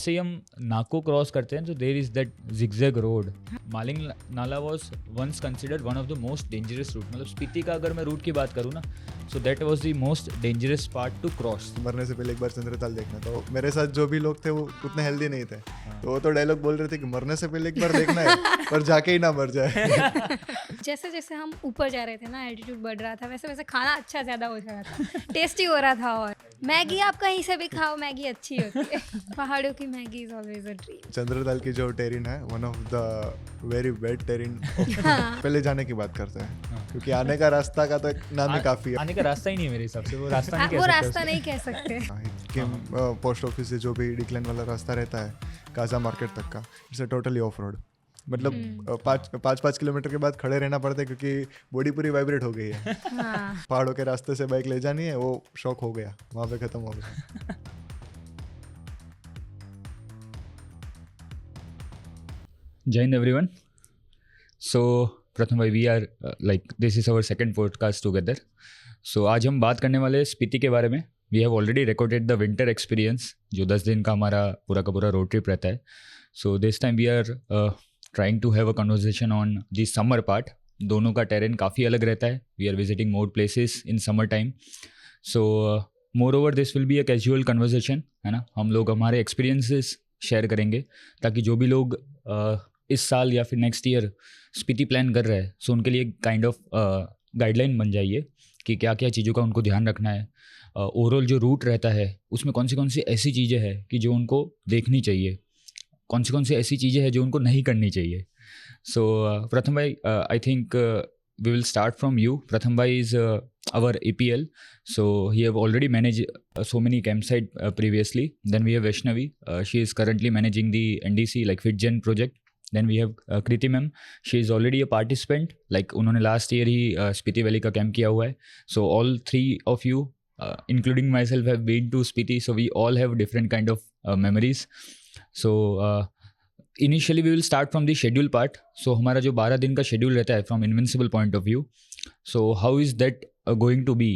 जैसे ही हम नाको क्रॉस करते हैं तो there is that zigzag road. Maling Nala was once considered one of the most dangerous route. मतलब स्पीति का अगर मैं रूट की बात करूँ ना, so that was the most dangerous part two cross. मरने से पहले एक बार चंद्रताल देखना. तो मेरे साथ जो भी लोग थे वो उतने हेल्दी नहीं थे, तो वो तो डायलॉग बोल रहे थे कि मरने से पहले एक बार देखना है पर जाके ही ना मर जाए. जैसे जैसे हम ऊपर जा रहे थे ना, एल्टीट्यूड बढ़ रहा था, वैसे वैसे खाना अच्छा ज़्यादा हो रहा था, टेस्टी हो रहा था. और मैगी आप कहीं से भी खाओ, मैगी अच्छी होती है. पहाड़ों की Maggi is always a dream. Chandratal की जो टेरिन है, one of the very wet terrain. पहले जाने की बात करते हैं, क्योंकि आने का रास्ता का तो एक नाम ही काफी है. आने का रास्ता ही नहीं है मेरे हिसाब से, वो रास्ता नहीं कह वो सकते रास्ता उसको. नहीं कह सकते. पोस्ट ऑफिस से जो भी डिक्लाइन वाला रास्ता रहता है काजा मार्केट तक का, it's a totally off road. मतलब 5 किलोमीटर के बाद खड़े रहना पड़ता है, क्योंकि बॉडी पूरी वाइब्रेट हो गई है. पहाड़ों के रास्ते से बाइक ले जानी है, वो शौक हो गया, वहाँ पे खत्म हो गया. Jai Hind everyone. So Pratham भाई, we are like this is our second podcast together. So आज हम बात करने वाले स्पीति के बारे में. We have already recorded the winter experience, जो 10 दिन का हमारा पूरा का पूरा रोड ट्रिप रहता है. So this time we are trying to have a conversation on the summer part. दोनों का टेरेन काफ़ी अलग रहता है. We are visiting more places in summer time. So more over this will be a casual conversation, है ना. हम लोग हमारे एक्सपीरियंसेस शेयर करेंगे, ताकि जो भी लोग इस साल या फिर नेक्स्ट ईयर स्पीति प्लान कर रहे हैं, सो उनके लिए काइंड ऑफ गाइडलाइन बन जाइए कि क्या क्या चीज़ों का उनको ध्यान रखना है. ओवरऑल जो रूट रहता है उसमें कौन सी ऐसी चीज़ें हैं कि जो उनको देखनी चाहिए, कौन सी ऐसी चीज़ें हैं जो उनको नहीं करनी चाहिए. सो प्रथम भाई, I think we will start from you. Pratham bhai is our APL, so he have already managed so many campsite previously. Then we have Vaishnavi, she is currently managing the NDC like FitGen project. Then we have Kriti ma'am, she is already a participant, like उन्होंने last year ही Spiti Valley का camp किया हुआ है. So all three of you, including myself, have been to Spiti, so we all have different kind of memories. So initially we will start from the schedule part. So हमारा जो 12 दिन का schedule रहता है from invincible point of view, so how is that going to be?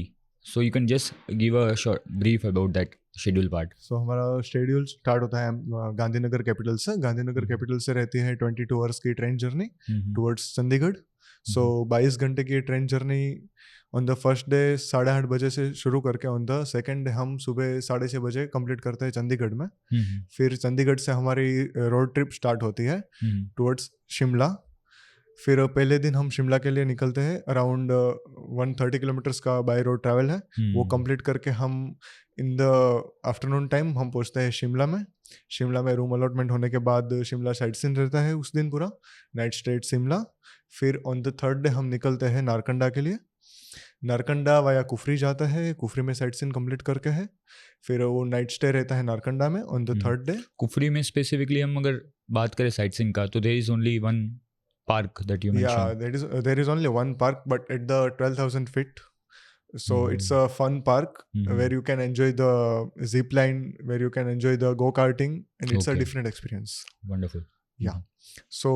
So you can just give a short brief about that schedule part. So हमारा schedule start होता है Gandhinagar capital से. गांधीनगर कैपिटल से रहती है 22 आवर्स की ट्रेन जर्नी टुवर्ड्स चंडीगढ़. सो 22 घंटे की train journey on the first day 8:30 बजे से शुरू करके ऑन द सेकेंड डे हम सुबह 6:30 बजे कंप्लीट करते हैं चंडीगढ़ में. फिर चंडीगढ़ से हमारी रोड ट्रिप स्टार्ट होती है टुवर्ड्स शिमला. फिर पहले दिन हम शिमला के लिए निकलते हैं. अराउंड 130 किलोमीटर्स का बाय रोड ट्रैवल है. वो कंप्लीट करके हम इन द आफ्टरनून टाइम हम पहुंचते हैं शिमला में. शिमला में रूम अलॉटमेंट होने के बाद शिमला साइट सीन रहता है उस दिन पूरा, नाइट स्टे एट शिमला. फिर ऑन द थर्ड डे हम निकलते हैं नारकंडा के लिए. नारकंडा वाया कुफरी जाता है, कुफरी में साइट सीन कंप्लीट करके है. फिर वो नाइट स्टे रहता है नारकंडा में on the third day. Kufri में स्पेसिफिकली हम अगर बात करें साइट सीइंग का, तो there is only one park that you mentioned. Yeah, there is only one park, but at the 12,000 feet. So it's a fun park where you can enjoy the zip line, where you can enjoy the go-karting, and it's a different experience. Wonderful. Yeah. So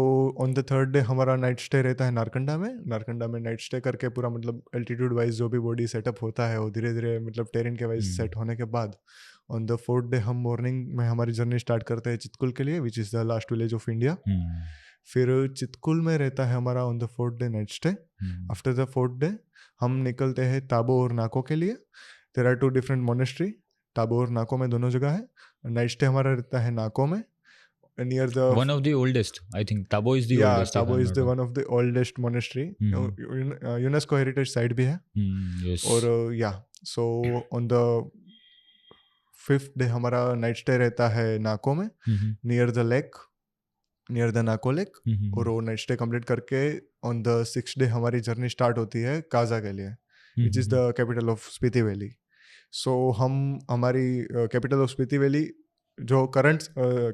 on the third day हमारा night stay रहता है नारकंडा में. नारकंडा में night stay करके पूरा मतलब altitude wise जो भी बॉडी सेटअप होता है वो धीरे धीरे मतलब टेरेन के वाइज सेट होने के बाद ऑन द फोर्थ डे हम मॉर्निंग में हमारी जर्नी स्टार्ट करते हैं चितकुल के लिए, which is the last village of India. फिर चितकुल में रहता है हमारा on the fourth day night stay. After the fourth day हम निकलते हैं ताबो और नाको के लिए. There are 2 different monastery, Tabo और नाको में दोनों जगह है. नाइट स्टे हमारा रहता है नाको में, near the one of the oldest, I think Tabo is the oldest. Tabo is the one of the oldest monastery. UNESCO heritage site भी है. Yes. और so on the 5th day हमारा night stay रहता है नाको में, near the lake, near the Nako lake. और वो night stay complete करके ऑन द 6th डे हमारी जर्नी स्टार्ट होती है काजा के लिए, which is the capital of Spiti valley. So हम हमारी कैपिटल ऑफ स्पीति वैली जो करंट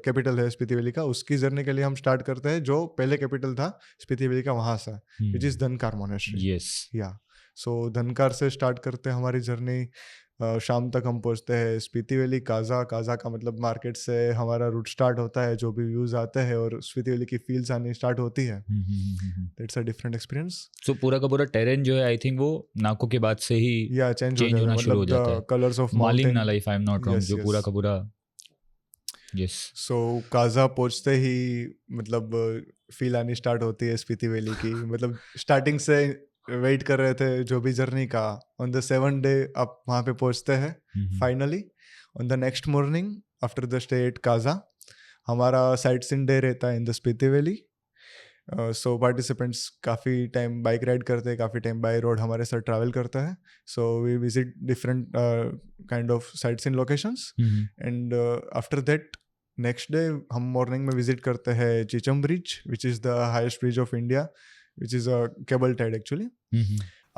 कैपिटल है स्पीति वैली का, उसकी जर्नी के लिए हम स्टार्ट करते हैं जो पहले कैपिटल था स्पीति वैली का, वहाँ से, विच इज़ धनकार मोनेस्ट्री. यस. सो धनकार से स्टार्ट करते हैं हमारी जर्नी. शाम तक हम पहुंचते हैं स्पीति वैली. काजा का मतलब मार्केट से हमारा रूट स्टार्ट होता है, जो भी व्यूज आते हैं और स्पीति वैली की फील्स आनी स्टार्ट होती है. That's a different experience. So पूरा का पूरा टेरेन जो है, आई थिंक वो नाको के बाद से ही चेंज होना शुरू हो जाता है. कलर्स ऑफ मालिंग नाला, if I am not wrong, जो पूरा का पूरा यस सो काजा पहुंचते ही मतलब फील आनी स्टार्ट होती है स्पीति वैली की। मतलब स्टार्टिंग से वेट कर रहे थे जो भी जर्नी का, ऑन द 7th डे आप वहाँ पे पहुंचते हैं finally. On the next morning after the stay at Kaza हमारा साइट सीइंग डे रहता है in the Spiti valley. So participants काफ़ी टाइम बाइक राइड करते हैं, काफ़ी टाइम बाई रोड हमारे साथ ट्रैवल करता है। So we visit different kind of sites in locations and after that next day हम मॉर्निंग में विजिट करते हैं Chicham bridge, which is the highest bridge of India, which is a cable tied actually.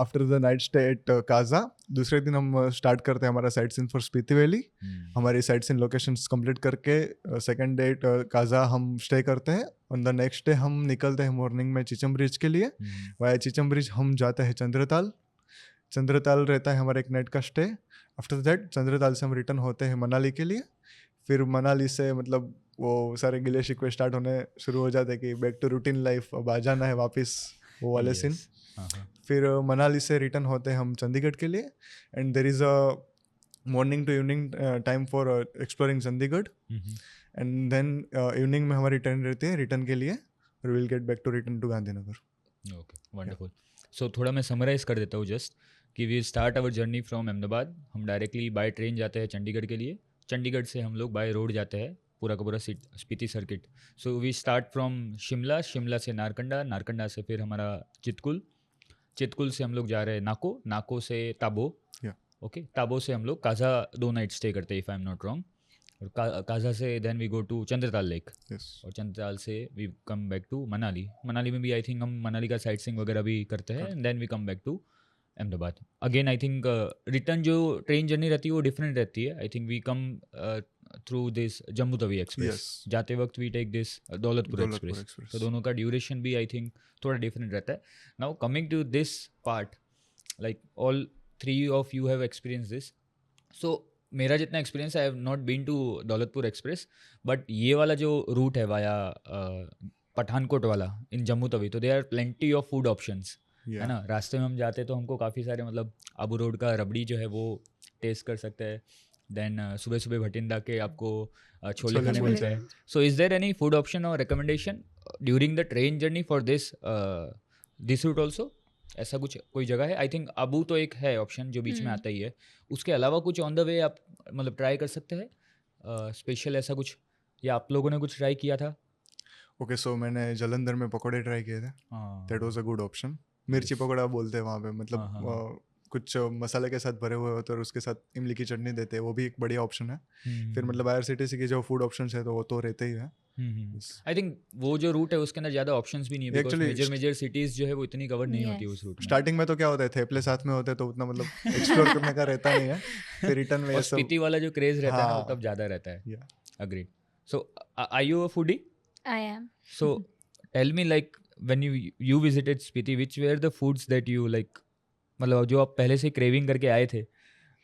After the night stay at Kaza दूसरे दिन हम start करते हैं हमारा sight seen for Spiti valley. हमारी साइट सीन लोकेशंस कंप्लीट करके सेकंड डे काजा हम स्टे करते हैं। ऑन द नेक्स्ट डे हम निकलते हैं मॉर्निंग में चिचम ब्रिज के लिए। वाया चिचम ब्रिज हम जाते हैं चंद्रताल। चंद्रताल रहता है हमारा एक नाइट का स्टे। आफ्टर दैट चंद्रताल से हम रिटर्न होते हैं मनाली के लिए। फिर मनाली से मतलब वो सारे गिले शिकवे स्टार्ट होने शुरू हो जाते हैं कि बैक टू रूटीन लाइफ, अब आ जाना है वापस, वो वाले सीन। फिर मनाली से रिटर्न होते हैं हम चंडीगढ़ के लिए and there is a morning to evening time for exploring Chandigarh and then evening में हमारी ट्रेन रहती है रिटर्न के लिए, we will get back to return to Gandhinagar. Okay, wonderful. So थोड़ा मैं समराइज कर देता हूँ जस्ट कि we start our journey from Ahmedabad. हम डायरेक्टली बाय ट्रेन जाते हैं चंडीगढ़ के लिए। चंडीगढ़ से हम लोग बाय रोड जाते हैं पूरा का पूरा Spiti circuit. So we start from Shimla, Shimla से नारकंडा, नारकंडा से फिर हमारा चितकुल, चितकुल से हम लोग जा रहे हैं नाको, नाको से ताबो, ओके, ताबो से हम लोग काजा 2 नाइट स्टे करते हैं if I am not wrong. और काजा से then we go to Chandratal lake और चंद्रताल से we come back to Manali. Manali में भी आई थिंक हम मनाली का साइट सीइंग वगैरह भी करते हैं and then we come back to Ahmedabad. Again I think return जो ट्रेन जर्नी रहती है वो डिफरेंट रहती है। I think we come through this Jammu Tawi express, जाते वक्त we take this Daulatpur express. तो दोनों का ड्यूरेशन भी आई थिंक थोड़ा डिफरेंट रहता है। Now coming to this part, like all 3 of you have experience this. So मेरा जितना experience I have not been to Daulatpur express, but ये वाला जो रूट है वाया पठानकोट वाला इन जम्मू तवी, तो they are plenty of food options, है ना। रास्ते में हम जाते तो हमको काफ़ी सारे मतलब आबू रोड का रबड़ी जो है वो टेस्ट कर सकते हैं। देन सुबह सुबह भटिंडा के आपको छोले खाने मिलते हैं। So is there any food option और recommendation during the train journey for this route also? ऐसा कुछ कोई जगह है? आई थिंक अबू तो एक है ऑप्शन जो बीच में आता ही है, उसके अलावा कुछ ऑन द वे आप मतलब ट्राई कर सकते हैं स्पेशल ऐसा कुछ, या आप लोगों ने कुछ ट्राई किया था? ओके, सो मैंने जलंधर में पकौड़े ट्राई किए थे, that was a good option. मिर्ची पकौड़ा बोलते हैं वहाँ पे, मतलब कुछ मसाले के साथ भरे हुए होते हैं और उसके साथ इमली की चटनी देते हैं, वो भी एक बढ़िया ऑप्शन है। फिर मतलब IRCTC के जो फूड ऑप्शन है तो वो तो रहते ही है। आई थिंक वो जो रूट है उसके अंदर ज़्यादा ऑप्शंस भी नहीं है, बिकॉज़ मेजर सिटीज़ जो है वो इतनी कवर नहीं होती उस रूट में। स्टार्टिंग में तो क्या होता है, थेपले साथ में होते हैं तो उतना मतलब एक्सप्लोर करने का रहता नहीं है। फिर रिटर्न में और स्पीति वाला जो क्रेज रहता है ना वो तब ज़्यादा रहता है। Agreed. So are you a foodie? I am. So tell me, like when you visited Spiti, which were the foods that you like, मतलब जो आप पहले से क्रेविंग करके आए थे,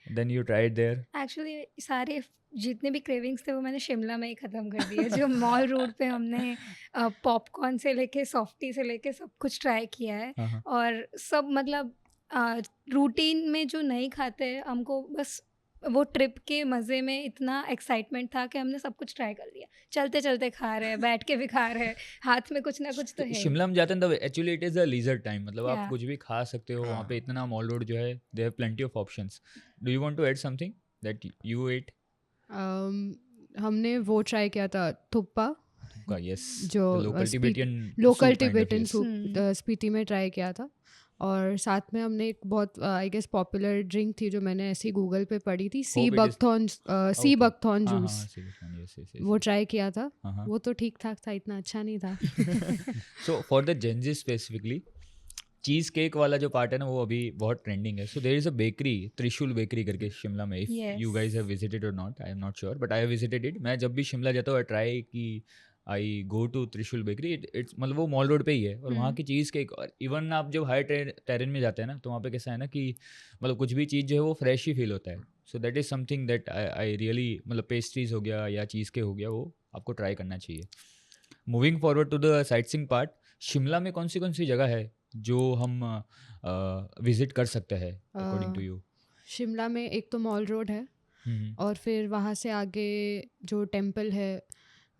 then you tried there? Actually सारे जितने भी क्रेविंग्स थे वो मैंने शिमला में ही ख़त्म कर दिए। जो मॉल रोड पे हमने पॉपकॉर्न से लेके सॉफ्टी से लेके सब कुछ ट्राई किया है और सब मतलब रूटीन में जो नहीं खाते हमको बस वो ट्रिप के मज़े में इतना एक्साइटमेंट था कि हमने सब कुछ ट्राई कर लिया। चलते चलते खा रहे हैं, बैठ के भी खा रहे हैं, हाथ में कुछ ना कुछ तो है। शिमला में जाते हैं तब actually it is a leisure time, मतलब आप कुछ भी खा सकते हो वहाँ पे, इतना मॉल रोड जो है, they have plenty of options. Do you want to add something that you ate? हमने वो ट्राई किया था थुप्पा, यस, जो लोकल टिबेटन सूप स्पीति में ट्राई किया था। और साथ में हमने एक बहुत आई गेस पॉपुलर ड्रिंक थी जो मैंने ऐसे ही गूगल पे पढ़ी थी, सी बकथॉर्न जूस, वो ट्राई किया था। वो तो ठीक ठाक था, इतना अच्छा नहीं था। So for the Gen Z specifically, cheese cake वाला जो पार्ट है ना वो अभी बहुत ट्रेंडिंग है। So there is a bakery, Trishul bakery करके शिमला में, if you guys have visited और not, I am not sure, but I have visited it. मैं जब भी शिमला जाता हूँ आई ट्राई कि I go to Trishul bakery. It's मतलब वो मॉल रोड पे ही है और वहाँ की चीज़ केक, और इवन आप जब हाई टेरेन में जाते हैं ना तो वहाँ पे कैसा है ना कि मतलब कुछ भी चीज़ जो है वो फ्रेश ही फील होता है। सो that is something that I really, मतलब पेस्ट्रीज हो गया या चीज़ के हो गया, वो आपको ट्राई करना चाहिए। Moving forward to the sight seeing part, Shimla में कौन सी जगह है जो हम विजिट कर सकते हैं अकॉर्डिंग टू यू? शिमला में एक तो मॉल रोड है और फिर वहाँ से आगे जो टेम्पल है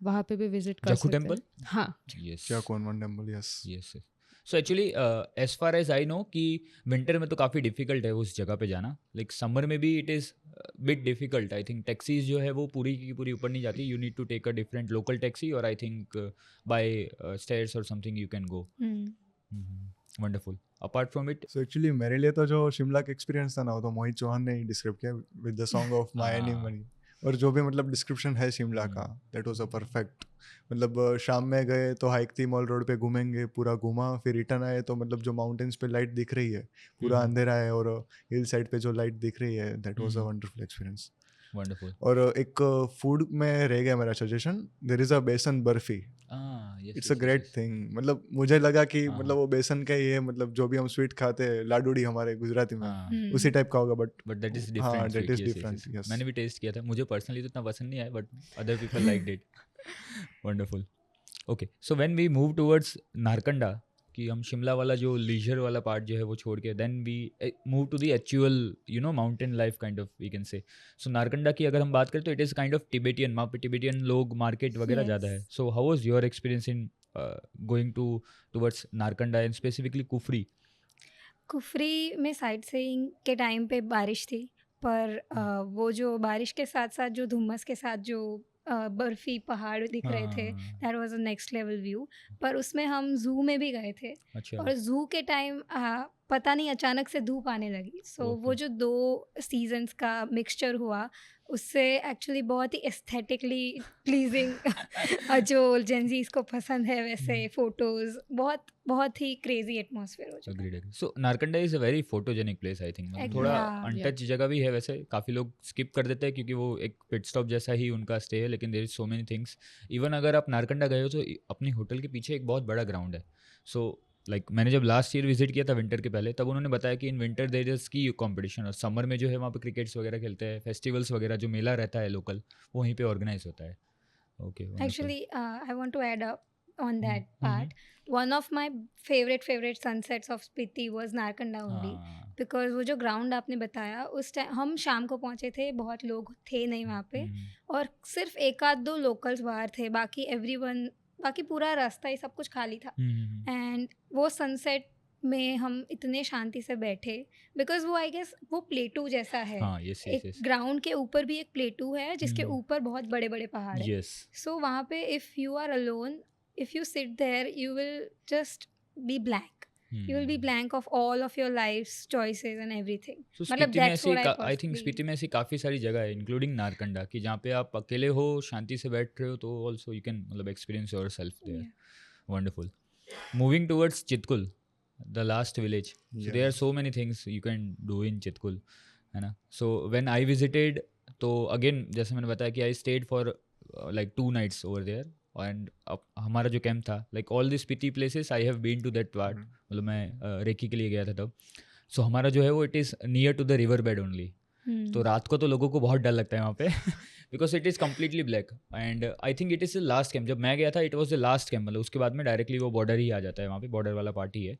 वहाँ पे भी विजिट कर जखू सकते हैं। टेम्पल? हाँ यस क्या कोनवन temple, yes. Yes. So actually as far as I know कि विंटर में तो काफ़ी डिफिकल्ट है उस जगह पे जाना. लाइक समर में भी it is bit difficult. I think taxis जो है वो पूरी की पूरी ऊपर नहीं जाती. You need to take a different local taxi और आई थिंक बाय स्टेयर्स और something you can go. Wonderful. Apart from it, so actually मेरे लिए तो जो शिमला का एक्सपीरियंस था ना, वो तो मोहित चौहान ने ही डिस्क्राइब किया with the song of my any money. और जो भी मतलब डिस्क्रिप्शन है शिमला का, दैट वाज अ परफेक्ट. मतलब शाम में गए तो हाइक थी मॉल रोड पे, घूमेंगे, पूरा घूमा, फिर रिटर्न आए तो मतलब जो माउंटेन्स पे लाइट दिख रही है, पूरा अंधेरा है, और हिल साइड पे जो लाइट दिख रही है, that was a wonderful experience. Wonderful. और एक फूड में रह गया मेरा suggestion, there is a besan barfi. It's a great thing. मतलब मुझे लगा कि मतलब वो बेसन का ही है, मतलब जो भी हम स्वीट खाते हैं, लाडूड़ी हमारे गुजराती में, उसी टाइप का होगा. बट दैट इज हाँ, different. that is different, yes. मैंने भी टेस्ट किया था. मुझे पर्सनली तो इतना पसंद नहीं आया but other people like it. Wonderful. Okay, so when we move towards Narkanda, कि हम शिमला वाला जो लीजर वाला पार्ट जो है वो छोड़ के then we move to the actual you know mountain life kind of we can say. So Narkanda की अगर हम बात करें तो it is kind of Tibetan. वहाँ पे टिबेटियन लोग, मार्केट वगैरह ज़्यादा है. So how was your experience in going towards Narkanda and specifically Kufri? Kufri में साइट सीइंग के टाइम पे बारिश थी, पर वो जो बारिश के साथ साथ जो धुम्मस के साथ जो बर्फ़ी पहाड़ दिख रहे थे, that was a next level view. पर उसमें हम ज़ू में भी गए थे, अच्छा. और ज़ू के टाइम पता नहीं अचानक से धूप आने लगी. सो वो जो 2 सीजन्स का मिक्सचर हुआ, उससे एक्चुअली बहुत ही एस्थेटिकली प्लीजिंग जो जेनज़ीज़ को पसंद है वैसे फ़ोटोज़, बहुत बहुत ही क्रेज़ी एटमॉस्फेयर हो चुका है. Agreed. So Narkanda is a very photogenic place I think. Ex- थोड़ा yeah. अनटच जगह भी है वैसे. काफ़ी लोग स्किप कर देते हैं क्योंकि वो एक पिट स्टॉप जैसा ही उनका स्टे है, लेकिन there is so many things. Even अगर आप नारकंडा गए हो तो अपनी होटल के पीछे एक बहुत बड़ा ग्राउंड है. सो लाइक मैंने जब लास्ट ईयर विजिट किया था विंटर के पहले, तब उन्होंने बताया कि in winter there is ski competition, और समर में जो है वहाँ पे क्रिकेट्स वगैरह खेलते हैं. फेस्टिवल्स वगैरह जो मेला रहता है लोकल, वो वहीं पे ऑर्गेनाइज होता है. Okay. Actually, I want to add up on that part. One of my favorite sunsets of Spiti was Narkanda only, because वो जो ग्राउंड आपने बताया, उस टाइम हम शाम को पहुँचे थे, बहुत लोग थे नहीं वहाँ पे, और सिर्फ 1-2 लोकल्स बाहर थे, बाकी पूरा रास्ता, ये सब कुछ खाली था. एंड वो सनसेट में हम इतने शांति से बैठे, बिकॉज वो आई गेस वो प्लेटू जैसा है. एक ग्राउंड के ऊपर भी एक प्लेटू है जिसके ऊपर बहुत बड़े बड़े पहाड़ है. सो वहाँ पे if you are alone, if you sit there, you will just be blank. You will be blank of all of your life's choices and everything. मतलब that's what I think Spiti में ऐसी काफ़ी सारी जगह है इंक्लूडिंग नारकंडा, कि जहाँ पे आप अकेले हो, शांति से बैठ रहे हो, तो ऑल्सो यू कैन मतलब experience your self there. Wonderful. Moving towards Chitkul, the last village. So there are so many things you can do in Chitkul, है ना. So when I visited, तो again जैसे मैंने बताया कि I stayed for like 2 nights over there. And हमारा जो camp था, like all this Spiti places I have been to that part. मतलब मैं रेकी के लिए गया था तब. सो हमारा जो है वो it is near to the river bed only. तो रात को तो लोगों को बहुत डर लगता है वहाँ पे because it is completely black. And I think it is the last camp. जब मैं गया था it was the last camp. मतलब उसके बाद में डायरेक्टली वो बॉर्डर ही आ जाता है, वहाँ पे बॉर्डर वाला पार्टी है.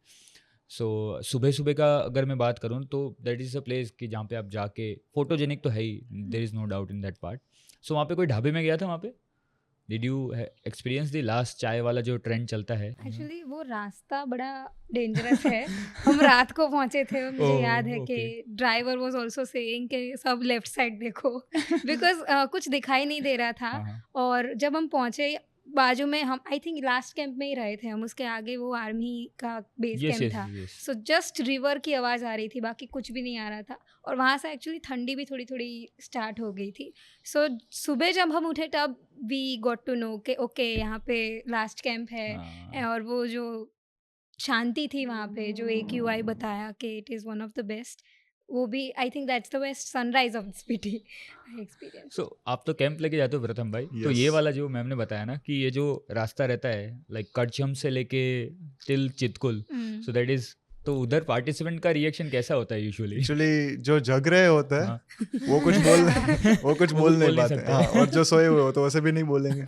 सो सुबह सुबह का अगर मैं बात करूँ तो दैट इज़ अ प्लेस कि जहाँ पे आप जाके, फोटोजेनिक तो है ही, there is no doubt in that part. So वहाँ पे कोई ढाबे में गया था. वहाँ पे did you experience the last chai wala जो ट्रेंड चलता है? एक्चुअली वो रास्ता बड़ा डेंजरस है. हम रात को पहुंचे थे, और मुझे याद है कि ड्राइवर वाज आल्सो सेइंग कि सब लेफ्ट साइड देखो, बिकॉज कुछ दिखाई नहीं दे रहा था. और जब हम पहुंचे, बाजू में हम आई थिंक लास्ट कैंप में ही रहे थे हम, उसके आगे वो आर्मी का बेस कैंप था. सो जस्ट रिवर की आवाज़ आ रही थी, बाकी कुछ भी नहीं आ रहा था. और वहाँ से एक्चुअली ठंडी भी थोड़ी थोड़ी स्टार्ट हो गई थी. सो सुबह जब हम उठे तब वी गॉट टू नो कि ओके यहाँ पे लास्ट कैंप है. और वो जो शांति थी वहाँ पे, जो एक यूआई बताया कि it is one of the best, वो भी I think that's the best sunrise of Spiti experience. So आप तो कैंप लेके जाते हो प्रथम भाई. तो ये वाला जो मैम ने बताया ना कि ये जो रास्ता रहता है लाइक कड़छम से लेके till Chitkul, so that is, तो उधर पार्टिसिपेंट का रिएक्शन कैसा होता है यूजुअली? एक्चुअली जो जग रहे होते हैं हाँ। वो कुछ बोल नहीं पाते, सकते। हाँ, और जो सोए हुए हो तो वैसे भी नहीं बोलेंगे,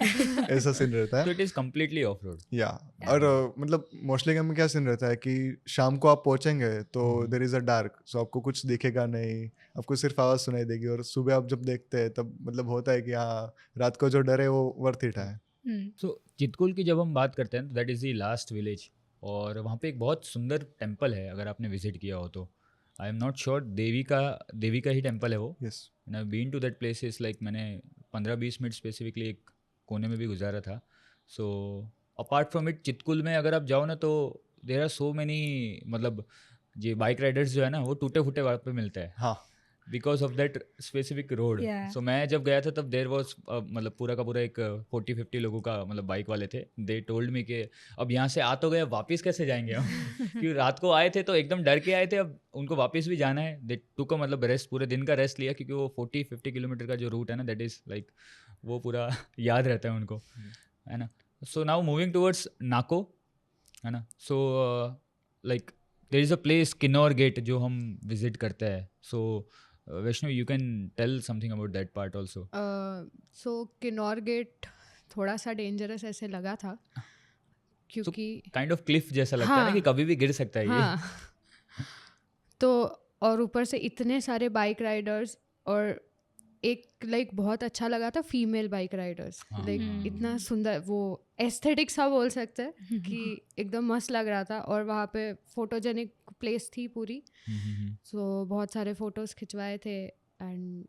ऐसा सीन रहता है। तो it is completely of road. या और मतलब मोस्टली में क्या सीन रहता है कि शाम को आप पहुंचेंगे तो देर इज अ डार्क, सो आपको कुछ दिखेगा नहीं, आपको सिर्फ आवाज़ सुनाई देगी, और सुबह आप जब देखते हैं तब मतलब होता है कि हाँ, रात को जो डर है वो वर्थ इट है। सो चितकुल की जब हम बात करते हैं तो that is the last village, और वहाँ पे एक बहुत सुंदर टेम्पल है, अगर आपने विजिट किया हो तो। आई एम नॉट श्योर, देवी का ही टेम्पल है वो। Yes, and I been to that place, is like मैंने 15-20 मिनट स्पेसिफिकली एक कोने में भी गुजारा था। So apart from it, Chitkul में अगर आप जाओ ना तो देर आर सो मैनी, मतलब ये बाइक राइडर्स जो है ना वो टूटे फूटे वहाँ पे मिलते हैं, हाँ, because of that specific road. Yeah. सो मैं जब गया था तब देर वॉज मतलब पूरा का पूरा एक 40-50 लोगों का मतलब बाइक वाले थे। दे टोल्ड मी कि अब यहाँ से आ तो गए, वापस कैसे जाएंगे हम क्योंकि रात को आए थे तो एकदम डर के आए थे, अब उनको वापस भी जाना है। दे टुक मतलब रेस्ट, पूरे दिन का रेस्ट लिया, क्योंकि वो 40-50 किलोमीटर का जो रूट है ना, दैट इज़ लाइक वो पूरा याद रहता है उनको, है ना। So now moving towards Nako, है ना। So like there is a place Kinnaur gate जो हम विजिट करते हैं। So Vaishnav, you can tell something about that part also. So Kinnaur gate थोड़ा सा डेंजरस ऐसे लगा था, क्योंकि काइंड ऑफ क्लिफ जैसा लगता है ना, हाँ, कि कभी भी गिर सकता है ये। हाँ तो और ऊपर से इतने सारे बाइक राइडर्स, और एक लाइक बहुत अच्छा लगा था फीमेल बाइक राइडर्स, हाँ, लाइक हाँ। इतना सुंदर, वो एस्थेटिक सा बोल सकते हैं कि एकदम मस्त लग रहा था, और वहाँ पे फोटोजेनिक प्लेस थी पूरी। सो बहुत सारे फोटोज खिंचवाए थे एंड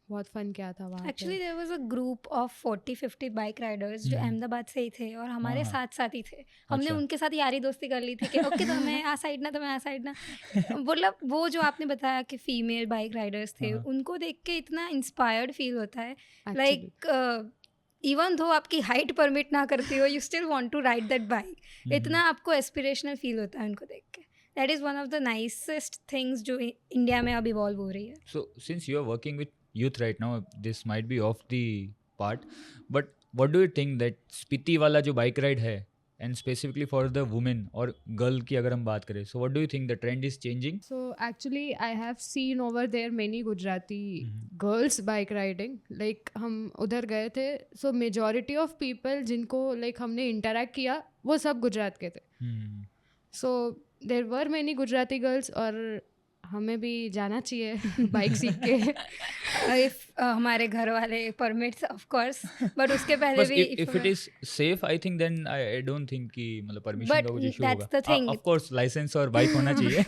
बहुत फन किया था वहाँ एक्चुअली पे। There was a group of 40-50 bike riders जो अहमदाबाद से ही थे और हमारे हाँ, हाँ। साथ साथ ही थे। हमने अच्छा। उनके साथ यारी दोस्ती कर ली थी कि ओके तो मैं आ साइड ना, तो मैं आ साइड ना। मतलब वो जो आपने बताया कि फीमेल बाइक राइडर्स थे, हाँ। उनको देख के इतना इंस्पायर्ड फील होता है। Actually. लाइक इवन दो आपकी हाइट परमिट ना करती हो, you still want to ride that bike. इतना आपको एस्पिरेशनल फील होता है उनको देख के। That is one of the nicest things जो इंडिया में अब इवॉल्व हो रही है। So since you are working with youth right now, this might be off the part, but what do you think that Spiti वाला जो bike ride है, and specifically for the women और girl की अगर हम बात करें, so what do you think the trend is changing? So actually I have seen over there many Gujarati girls bike riding. Like हम उधर गए थे, so majority of people जिनको like हमने interact किया वो सब गुजरात के थे। So there were many Gujarati girls, और हमें भी जाना चाहिए बाइक सीख के। इफ हमारे घर वाले परमिट्स ऑफ कोर्स, बट उसके पहले बस भी if it is safe, I think then I don't think कि मतलब permission But का कुछ issue that's होगा। the thing. Of course license और bike होना चाहिए।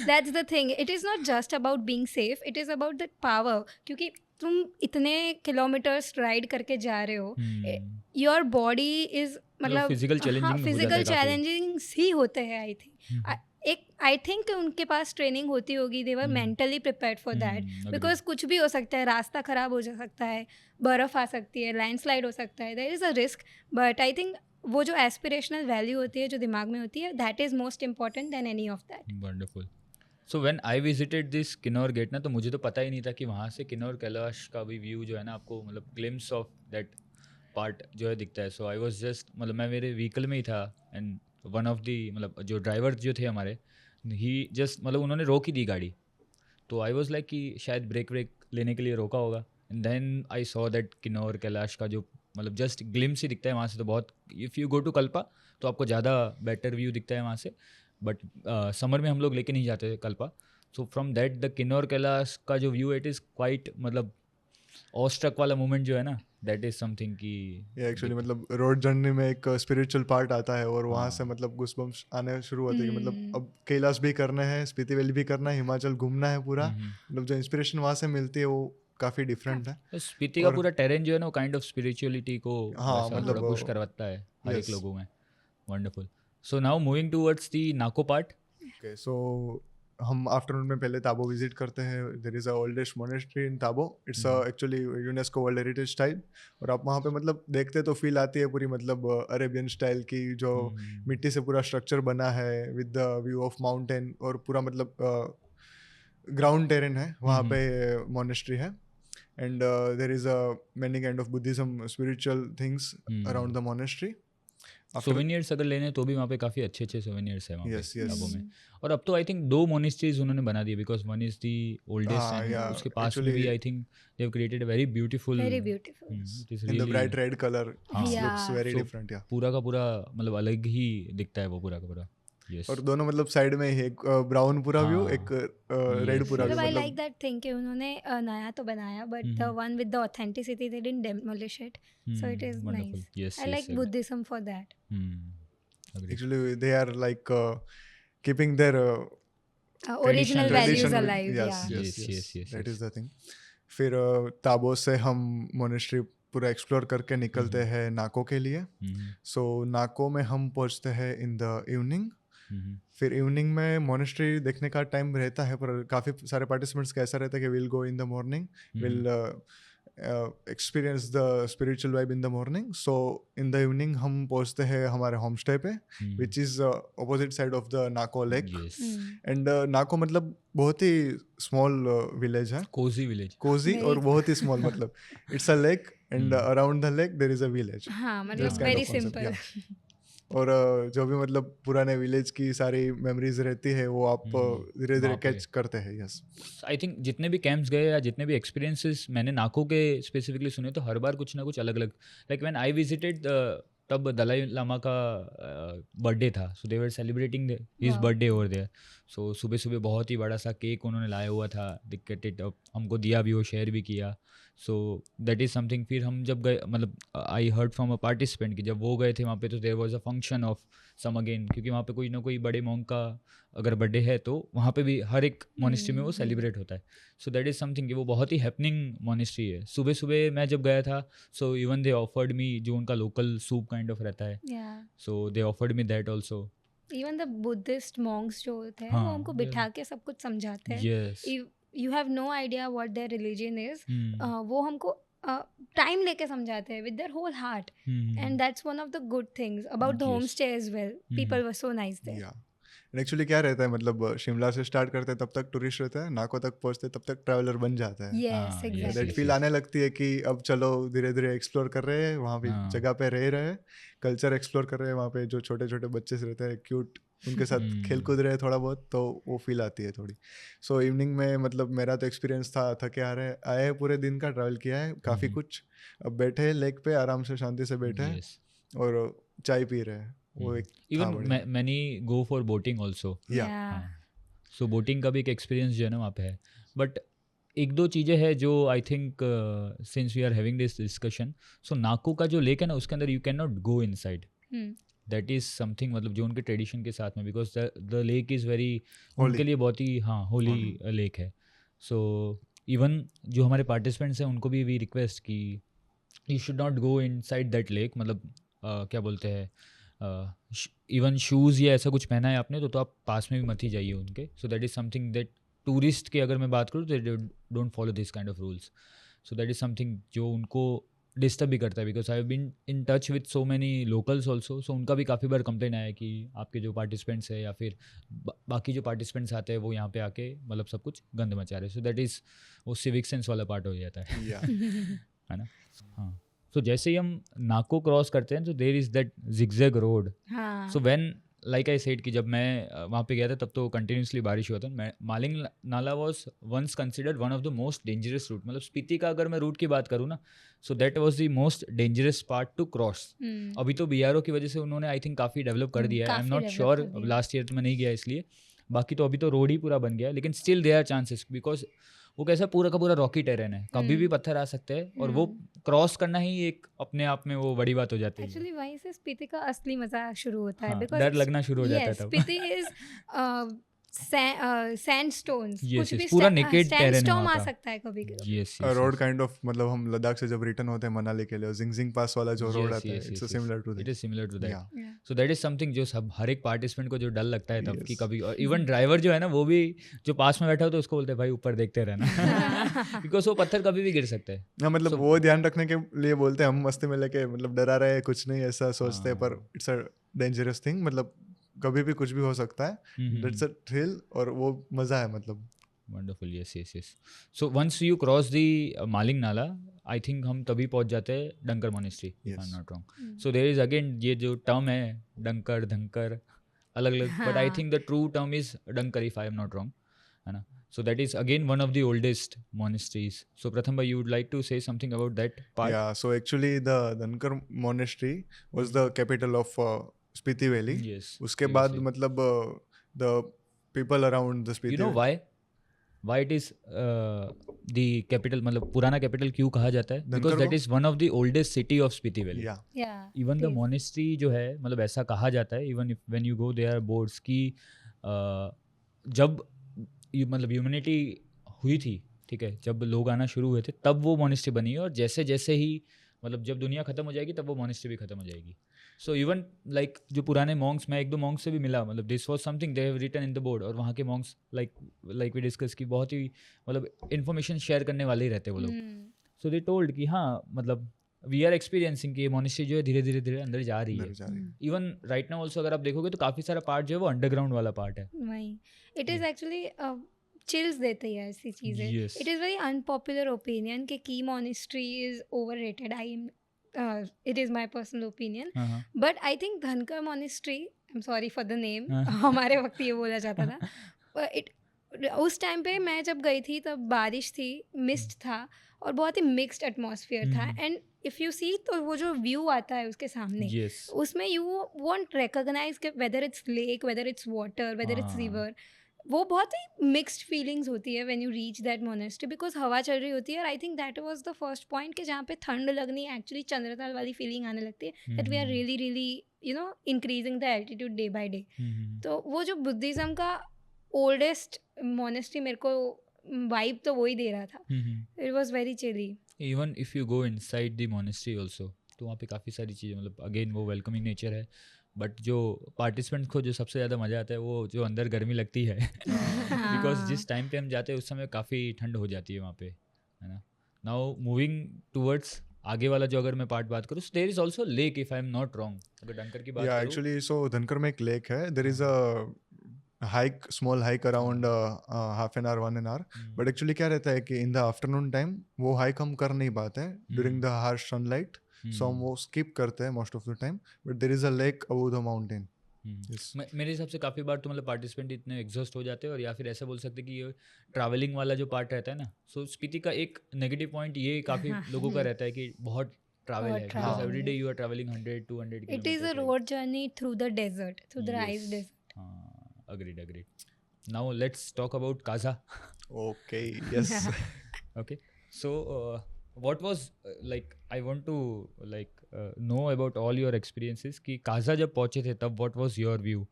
That's the thing, it is not just about being safe, it is about that power. क्योंकि तुम इतने किलोमीटर्स राइड करके जा रहे हो, योर बॉडी इज मतलब physical challenging हो जाता है फिजिकल काफी। चैलेंजिंग ही होते हैं। आई थिंक आई थिंक उनके पास ट्रेनिंग होती होगी, they were mentally prepared for that, because कुछ भी हो सकता है, रास्ता ख़राब हो जा सकता है, बर्फ़ आ सकती है, लैंडस्लाइड हो सकता है, there is a risk. But I think वो जो एस्पिरेशनल वैल्यू होती है जो दिमाग में होती है, that is most important then any of that. Wonderful. So when I visited this Kinnaur gate ना, तो मुझे तो पता ही नहीं था कि वहाँ से किन्नौर कैलाश का भी व्यू जो है ना, आपको मतलब ग्लिम्स ऑफ दैट पार्ट जो है दिखता है। सो आई वाज जस्ट मतलब मैं मेरे व्हीकल में ही था, एंड वन ऑफ दी मतलब जो ड्राइवर जो थे हमारे, ही जस्ट मतलब उन्होंने रोक ही दी गाड़ी, तो आई वाज लाइक कि शायद ब्रेक लेने के लिए रोका होगा। And then I saw that Kinnaur Kailash का जो मतलब जस्ट ग्लिम्स ही दिखता है वहाँ से, तो बहुत, if you go to Kalpa तो आपको ज़्यादा बेटर व्यू दिखता है वहाँ से, बट समर में हम लोग लेके नहीं जाते थे Kalpa. So from that the Kinnaur Kailash का जो व्यू, इट इज़ क्वाइट मतलब ऑस्ट्रक वाला मोमेंट जो है ना, दैट इज समथिंग कि ये एक्चुअली मतलब रोड जर्नी में एक स्पिरिचुअल पार्ट आता है, और वहाँ से मतलब गूज़बम्प्स आने शुरू होते हैं कि मतलब अब कैलाश भी करना है, स्पीति वैली भी करना है, हिमाचल घूमना है पूरा। मतलब जो इंस्पिरेशन वहाँ से मिलती है वो काफ़ी डिफरेंट है। स्पीति का पूरा टेरेन जो है ना, वो काइंड ऑफ स्पिरिचुअलिटी को हाँ, मतलब थोड़ा पुश करवाता है हर एक yes. लोगों में। Wonderful. So now moving towards the Nako part. Okay, so हम आफ्टरनून में पहले ताबो विजिट करते हैं। There is a oldest monastery in Tabo, it's actually UNESCO world heritage style. और आप वहाँ पे मतलब देखते तो फील आती है पूरी मतलब अरेबियन स्टाइल की, जो मिट्टी से पूरा स्ट्रक्चर बना है with the view of mountain, और पूरा मतलब ग्राउंड टेरेन है वहाँ पे मोनेस्ट्री है। And there is a many kind of Buddhism spiritual things around the monastery. Souvenirs अगर लेने तो भी वहाँ पे काफ़ी अच्छे अच्छे सोवेनियर्स हैं वहाँ Yes, पे yes. ताबो में। और अब तो आई थिंक 2 मोनेस्ट्रीज उन्होंने बना दिए, because one is the oldest and yeah, उसके पास में भी actually- I think they have created a very beautiful, very beautiful. It is In the bright red color, हाँ। it looks Yeah. very So, different, yeah. पूरा का पूरा मतलब अलग ही दिखता है वो पूरा का पूरा। यस और दोनों मतलब साइड में ही एक ब्राउन पूरा व्यू, हाँ। एक रेड Yes, पूरा yes. व्यू, मतलब आई मतलब लाइक दैट थिंग कि उन्होंने नया तो बनाया but the one with the authenticity they didn't demolish it, so it is nice. Yes I like Buddhism for that. actually they are like keeping their original Traditional values tradition with- alive. yes, या yes, Yes, yes, yes, yes, that yes. is the thing. फिर ताबो से हम monastery पूरा explore करके निकलते हैं नाको के लिए। सो नाको में हम पहुंचते हैं इन द इवनिंग। फिर इवनिंग में मोनेस्ट्री देखने का टाइम रहता है, पर काफ़ी सारे पार्टिसिपेंट्स का ऐसा रहता है कि will go in the morning, will experience the spiritual vibe in the morning. So in the evening हम पहुंचते हैं हमारे होम स्टे पे, which is opposite side of the Nako lake. And Nako मतलब बहुत ही स्मॉल विलेज है, कोजी विलेज। कोजी Very- और बहुत ही स्मॉल, मतलब it's a lake and around the lake there is a village. हाँ That's मतलब kind very of concept, simple. और जो भी मतलब पुराने विलेज की सारी मेमोरीज रहती है वो आप धीरे धीरे वहाँ पे। कैच करते हैं। यस, आई थिंक जितने भी कैंप्स गए या जितने भी एक्सपीरियंसेस मैंने नाको के स्पेसिफिकली सुने, तो हर बार कुछ ना कुछ अलग अलग, लाइक व्हेन आई विजिटेड तब दलाई लामा का बर्थडे था, so they were celebrating his Wow. Birthday over there. So सुबह सुबह बहुत ही बड़ा सा केक उन्होंने लाया हुआ था, दिक्कत हमको दिया भी, वो शेयर भी किया। So that is something. फिर हम जब गए, मतलब I heard from a participant कि जब वो गए थे वहाँ पे, तो there was a function of some again, क्योंकि वहाँ पे कोई ना कोई बड़े मॉन्क का अगर बर्थडे है तो वहाँ पे भी हर एक मोनेस्ट्री में वो सेलिब्रेट होता है। सो दैट इज़ समथिंग कि वो बहुत ही हैपनिंग मोनेस्ट्री है। सुबह सुबह मैं जब गया था, सो इवन दे ऑफर्ड मी जो उनका लोकल सूप काइंड ऑफ रहता है, या so they offered me that also. Even the Buddhist monks जो होते हैं हाँ, वो हमको बिठा के सब कुछ समझाते हैं। Yes. You have no idea what their religion is, वो हमको टाइम लेके समझाते हैं with their whole heart, and that's one of the good things about the home Yes. Stay as well. People were so nice there. या actually क्या रहता है, मतलब शिमला से स्टार्ट करते हैं तब तक टूरिस्ट रहता है, नाको तक पहुंचते तब तक ट्रैवलर बन जाता है। यस हाँ, yes, exactly. That yes, feel yes. आने लगती है कि अब चलो धीरे धीरे एक्सप्लोर कर रहे हैं, वहाँ पे हाँ. जगह पे रह रहे हैं, कल्चर एक्सप्लोर कर रहे हैं, वहाँ पे जो छोटे छोटे बच्चे से रहते हैं क्यूट, उनके साथ खेल कूद रहे हैं थोड़ा बहुत, तो वो फील आती है थोड़ी। सो इवनिंग में मतलब मेरा तो एक्सपीरियंस था, थके आ रहे आए, पूरे दिन का ट्रैवल किया है काफ़ी कुछ, अब बैठे लेक पे आराम से शांति से बैठे हैं Yes. और चाय पी रहे हैं, वो एक था इवन बढ़िया। Many go for boating also. या सो बोटिंग का भी एक एक्सपीरियंस जो है ना वहाँ पे है। बट एक दो चीज़ें हैं जो I think since we are having this discussion, so Nako का जो लेक है ना, उसके अंदर you can not go inside. That is something, मतलब जो उनके ट्रेडिशन के साथ में, because the lake is very, उनके लिए बहुत ही होली लेक है। सो इवन जो हमारे पार्टिसिपेंट्स हैं उनको भी वी रिक्वेस्ट कि you should not go inside that lake, मतलब क्या बोलते हैं, इवन शूज़ या ऐसा कुछ पहना है आपने तो आप पास में भी मत ही जाइए उनके। So that is something that tourist की अगर मैं बात करूँ तो don't follow this kind of rules. So that is something जो उनको डिस्टर्ब भी करता है, because I have been in touch with so many locals also. So उनका भी काफ़ी बार कंप्लेन आया कि आपके जो पार्टिसिपेंट्स है या फिर बाकी जो पार्टिसिपेंट्स आते हैं वो यहाँ पे आके मतलब सब कुछ गंद मचा रहे हैं। सो दैट इज़ वो सिविक सेंस वाला पार्ट हो जाता है, या है ना। हाँ, सो जैसे ही हम नाको क्रॉस करते हैं तो there is that zigzag road. हाँ so when like I said कि जब मैं वहाँ पे गया था तब तो कंटिन्यूसली बारिश हुआ था। Maling Nala was once considered one of the most dangerous route, मतलब स्पीति का अगर मैं रूट की बात करूँ ना, so that was the most dangerous part two cross. अभी तो BRO की वजह से उन्होंने आई थिंक काफ़ी डेवलप कर दिया है। आई एम काफ़ी नॉट develop श्योर, कर दिया है। लास्ट ईयर तो मैं नहीं गया इसलिए, बाकी तो अभी तो रोड ही पूरा बन गया है, लेकिन still there are chances, because वो कैसा पूरा का पूरा रॉकी टेरेन है, कभी भी पत्थर आ सकते हैं, और वो क्रॉस करना ही एक अपने आप में वो बड़ी बात हो जाती है। एक्चुअली वहीं से स्पीति का असली मजा शुरू होता है, हाँ, बिकॉज डर लगना शुरू हो जाता है तब। स्पीति इज सैंडस्टोन्स, Yes, कुछ yes, भी पूरा naked terrain है सैंडस्टॉर्म वहाँ आ का। सकता है कभी कभी। यस रोड काइंड ऑफ, मतलब हम लद्दाख से जब रिटर्न होते हैं मनाली के लिए, जिंगजिंग पास वाला जो रोड आता है, it's similar to it that. Is similar to that. Yeah. So that is something जो सब हर एक पार्टिसिपेंट को जो डर लगता है तब कि Yes. कभी, और इवन ड्राइवर जो है ना वो भी जो पास में बैठा हो तो उसको बोलते हैं भाई ऊपर देखते रहना, बिकॉज वो पत्थर कभी भी गिर सकता है। हाँ, मतलब So- वो ध्यान रखने के लिए बोलते हैं, हम मस्ती में लेके मतलब डरा रहे हैं कुछ नहीं ऐसा सोचते हैं, पर इट्स अ डेंजरस थिंग, मतलब कभी भी कुछ भी हो सकता है। दैट्स अ थ्रिल और वो मजा है, मतलब wonderful, yes yes yes. So once you cross the Malling Nala, I think हम तभी पहुंच जाते हैं Dankar monastery, if I am not wrong. So there is again ये जो टर्म है डंकर धंकर अलग अलग, but I think the true term is Dankar, if I am not wrong, है ना. So that is again one of the oldest monasteries. So Pratham bhai, you would like to say something about that part? Yeah, so actually the Dhankar monastery was the capital of Spiti Valley. Yes. उसके बाद मतलब the people around the Spiti. You know why it is the capital, मतलब पुराना capital क्यों कहा जाता है? Because that is one of the oldest city of Spiti Valley. Yeah. Even the monastery जो है, मतलब ऐसा कहा जाता है, even if when you go there boards की जब मतलब ह्यूमैनिटी हुई थी, ठीक है, जब लोग आना शुरू हुए थे तब वो मोनेस्ट्री बनी है, और जैसे जैसे ही मतलब जब दुनिया ख़त्म हो जाएगी तब वो मोनेस्ट्री भी ख़त्म हो जाएगी. सो इवन लाइक जो पुराने मॉन्क्स, मैं 1-2 मॉन्क्स से भी मिला, मतलब this was something they have written in the board, और वहाँ के मॉन्क्स लाइक वी डिस्कस की बहुत ही मतलब इन्फॉर्मेशन शेयर करने वाले ही रहते वो लोग. सो दे टोल्ड कि हाँ मतलब वी आर एक्सपीरियंसिंग कि ये मोनेस्ट्री जो है धीरे धीरे धीरे अंदर जा रही है. इवन राइट नाउ ऑल्सो अगर आप देखोगे तो काफ़ी सारा पार्ट जो है वो अंडरग्राउंड वाला पार्ट है. वही इट इज़ एक्चुअली चिल्स देती है ऐसी चीज़ें. It is very unpopular opinion कि की monastery is overrated. It is my personal opinion, but I think Dhankar monastery, I am sorry for the name, हमारे वक्त ये बोला जाता था. उस टाइम पे मैं जब गई थी तब बारिश थी, मिस्ट था, और बहुत ही मिक्स्ड एटमॉस्फेयर था. एंड इफ़ यू सी तो वो जो व्यू आता है उसके सामने, उसमें you won't recognise whether it's lake, whether it's water, whether it's river. वो बहुत ही मिक्स्ड फीलिंग्स होती है when you reach that monastery, because हवा चल रही होती है. और I think that was the first point कि जहाँ पे ठंड लगनी, एक्चुअली चंद्रताल वाली फीलिंग आने लगती है, that we are really really you know increasing the altitude day by day. तो वो जो बुद्धिज़्म का ओल्डेस्ट मोनेस्ट्री मेरे को वाइब तो वही दे रहा था. It was very chilly. Even if you go inside the monastery also, तो वहाँ पे काफ़ी सारी चीज़ें, मतलब अगेन वो वेलकमिंग नेचर है, बट जो पार्टिसिपेंट को जो सबसे ज़्यादा मज़ा आता है वो जो अंदर गर्मी लगती है, बिकॉज जिस टाइम पे हम जाते हैं उस समय काफ़ी ठंड हो जाती है वहाँ पे, है ना. नाउ मूविंग टूवर्ड्स आगे वाला जो अगर मैं पार्ट बात करूँ, there is also lake, if I am not wrong, अगर डंकर की बात करूँ. एक्चुअली सो धनकर में एक लेक है. There is a hike, small hike around half an hour 1 hour. But actually क्या रहता है कि इन द आफ्टरनून टाइम वो हाइक हम कर नहीं पाते हैं during the harsh sunlight. So हम वो स्किप करते हैं most of the time. But there is a lake above the mountain. मेरे हिसाब से काफ़ी बार तो मतलब पार्टिसिपेंट इतने एग्जॉस्ट हो जाते हैं, और या फिर ऐसा बोल सकते हैं कि ये ट्रैवलिंग वाला जो पार्ट रहता है ना, सो स्पीति का एक नेगेटिव पॉइंट ये काफ़ी लोगों का रहता है कि बहुत ट्रैवल है, because every day you are traveling 100-200 it is a road journey through the desert, through the rice desert. Agreed. Now let's talk about Kaza. Okay, yes. Okay, so what was like I want to know about all your experiences कि काजा जब पहुँचे थे तब what was your view,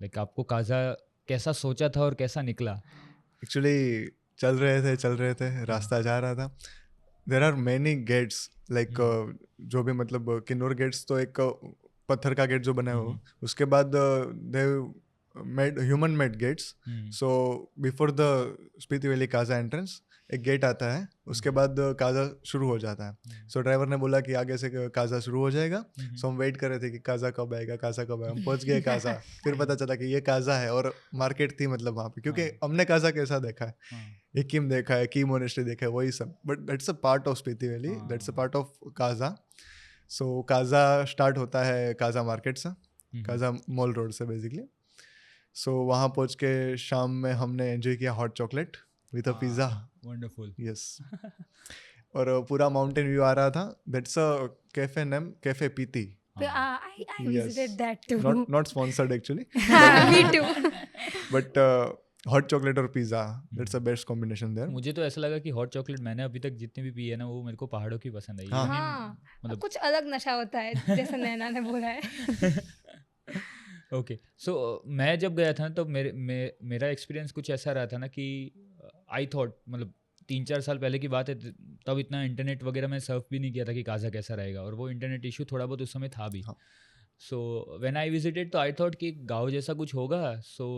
like आपको काजा कैसा सोचा था और कैसा निकला? Actually चल रहे थे रास्ता जा रहा था. There are many gates like जो भी मतलब किन्नौर गेट्स तो एक पत्थर का गेट जो बना है वो, उसके बाद they human made gates. So before the Spiti Valley Kaza entrance एक गेट आता है, उसके बाद काजा शुरू हो जाता है. सो ड्राइवर ने बोला कि आगे से काजा शुरू हो जाएगा. सो हम वेट कर रहे थे कि काजा कब आएगा. हम पहुंच गए काजा. फिर पता चला कि ये काजा है, और मार्केट थी मतलब वहाँ पे, क्योंकि हमने काजा कैसा देखा है, एकिम देखा है, की मोनेस्ट्री देखा है, वही सब. But that's a part of Spiti valley, that's a part of Kaza. So Kaza start होता है काजा मार्केट से, काजा मॉल रोड से बेसिकली. सो वहाँ पहुँच के शाम में हमने एंजॉय किया hot chocolate with a pizza. Wonderful. Yes. और पूरा माउंटेन व्यू आ रहा था. That's a cafe name, cafe पीती. I visited that too. Not sponsored actually. Me too. But hot chocolate और pizza, that's the best combination there. मुझे तो ऐसा लगा कि हॉट चॉकलेट मैंने अभी तक जितनी भी पी है ना, वो मेरे को पहाड़ों की पसंद आई. हाँ, मतलब कुछ अलग नशा होता है, जैसे नैना ने बोला है. ओके, सो मैं जब गया था तो मेरा एक्सपीरियंस कुछ ऐसा रहा था ना कि आई थॉट, मतलब 3-4 साल पहले की बात है, तब इतना इंटरनेट वगैरह मैं सर्फ भी नहीं किया था कि काजा कैसा रहेगा, और वो इंटरनेट इशू थोड़ा बहुत उस समय था भी. सो व्हेन आई विजिटेड तो आई थॉट कि गाँव जैसा कुछ होगा. सो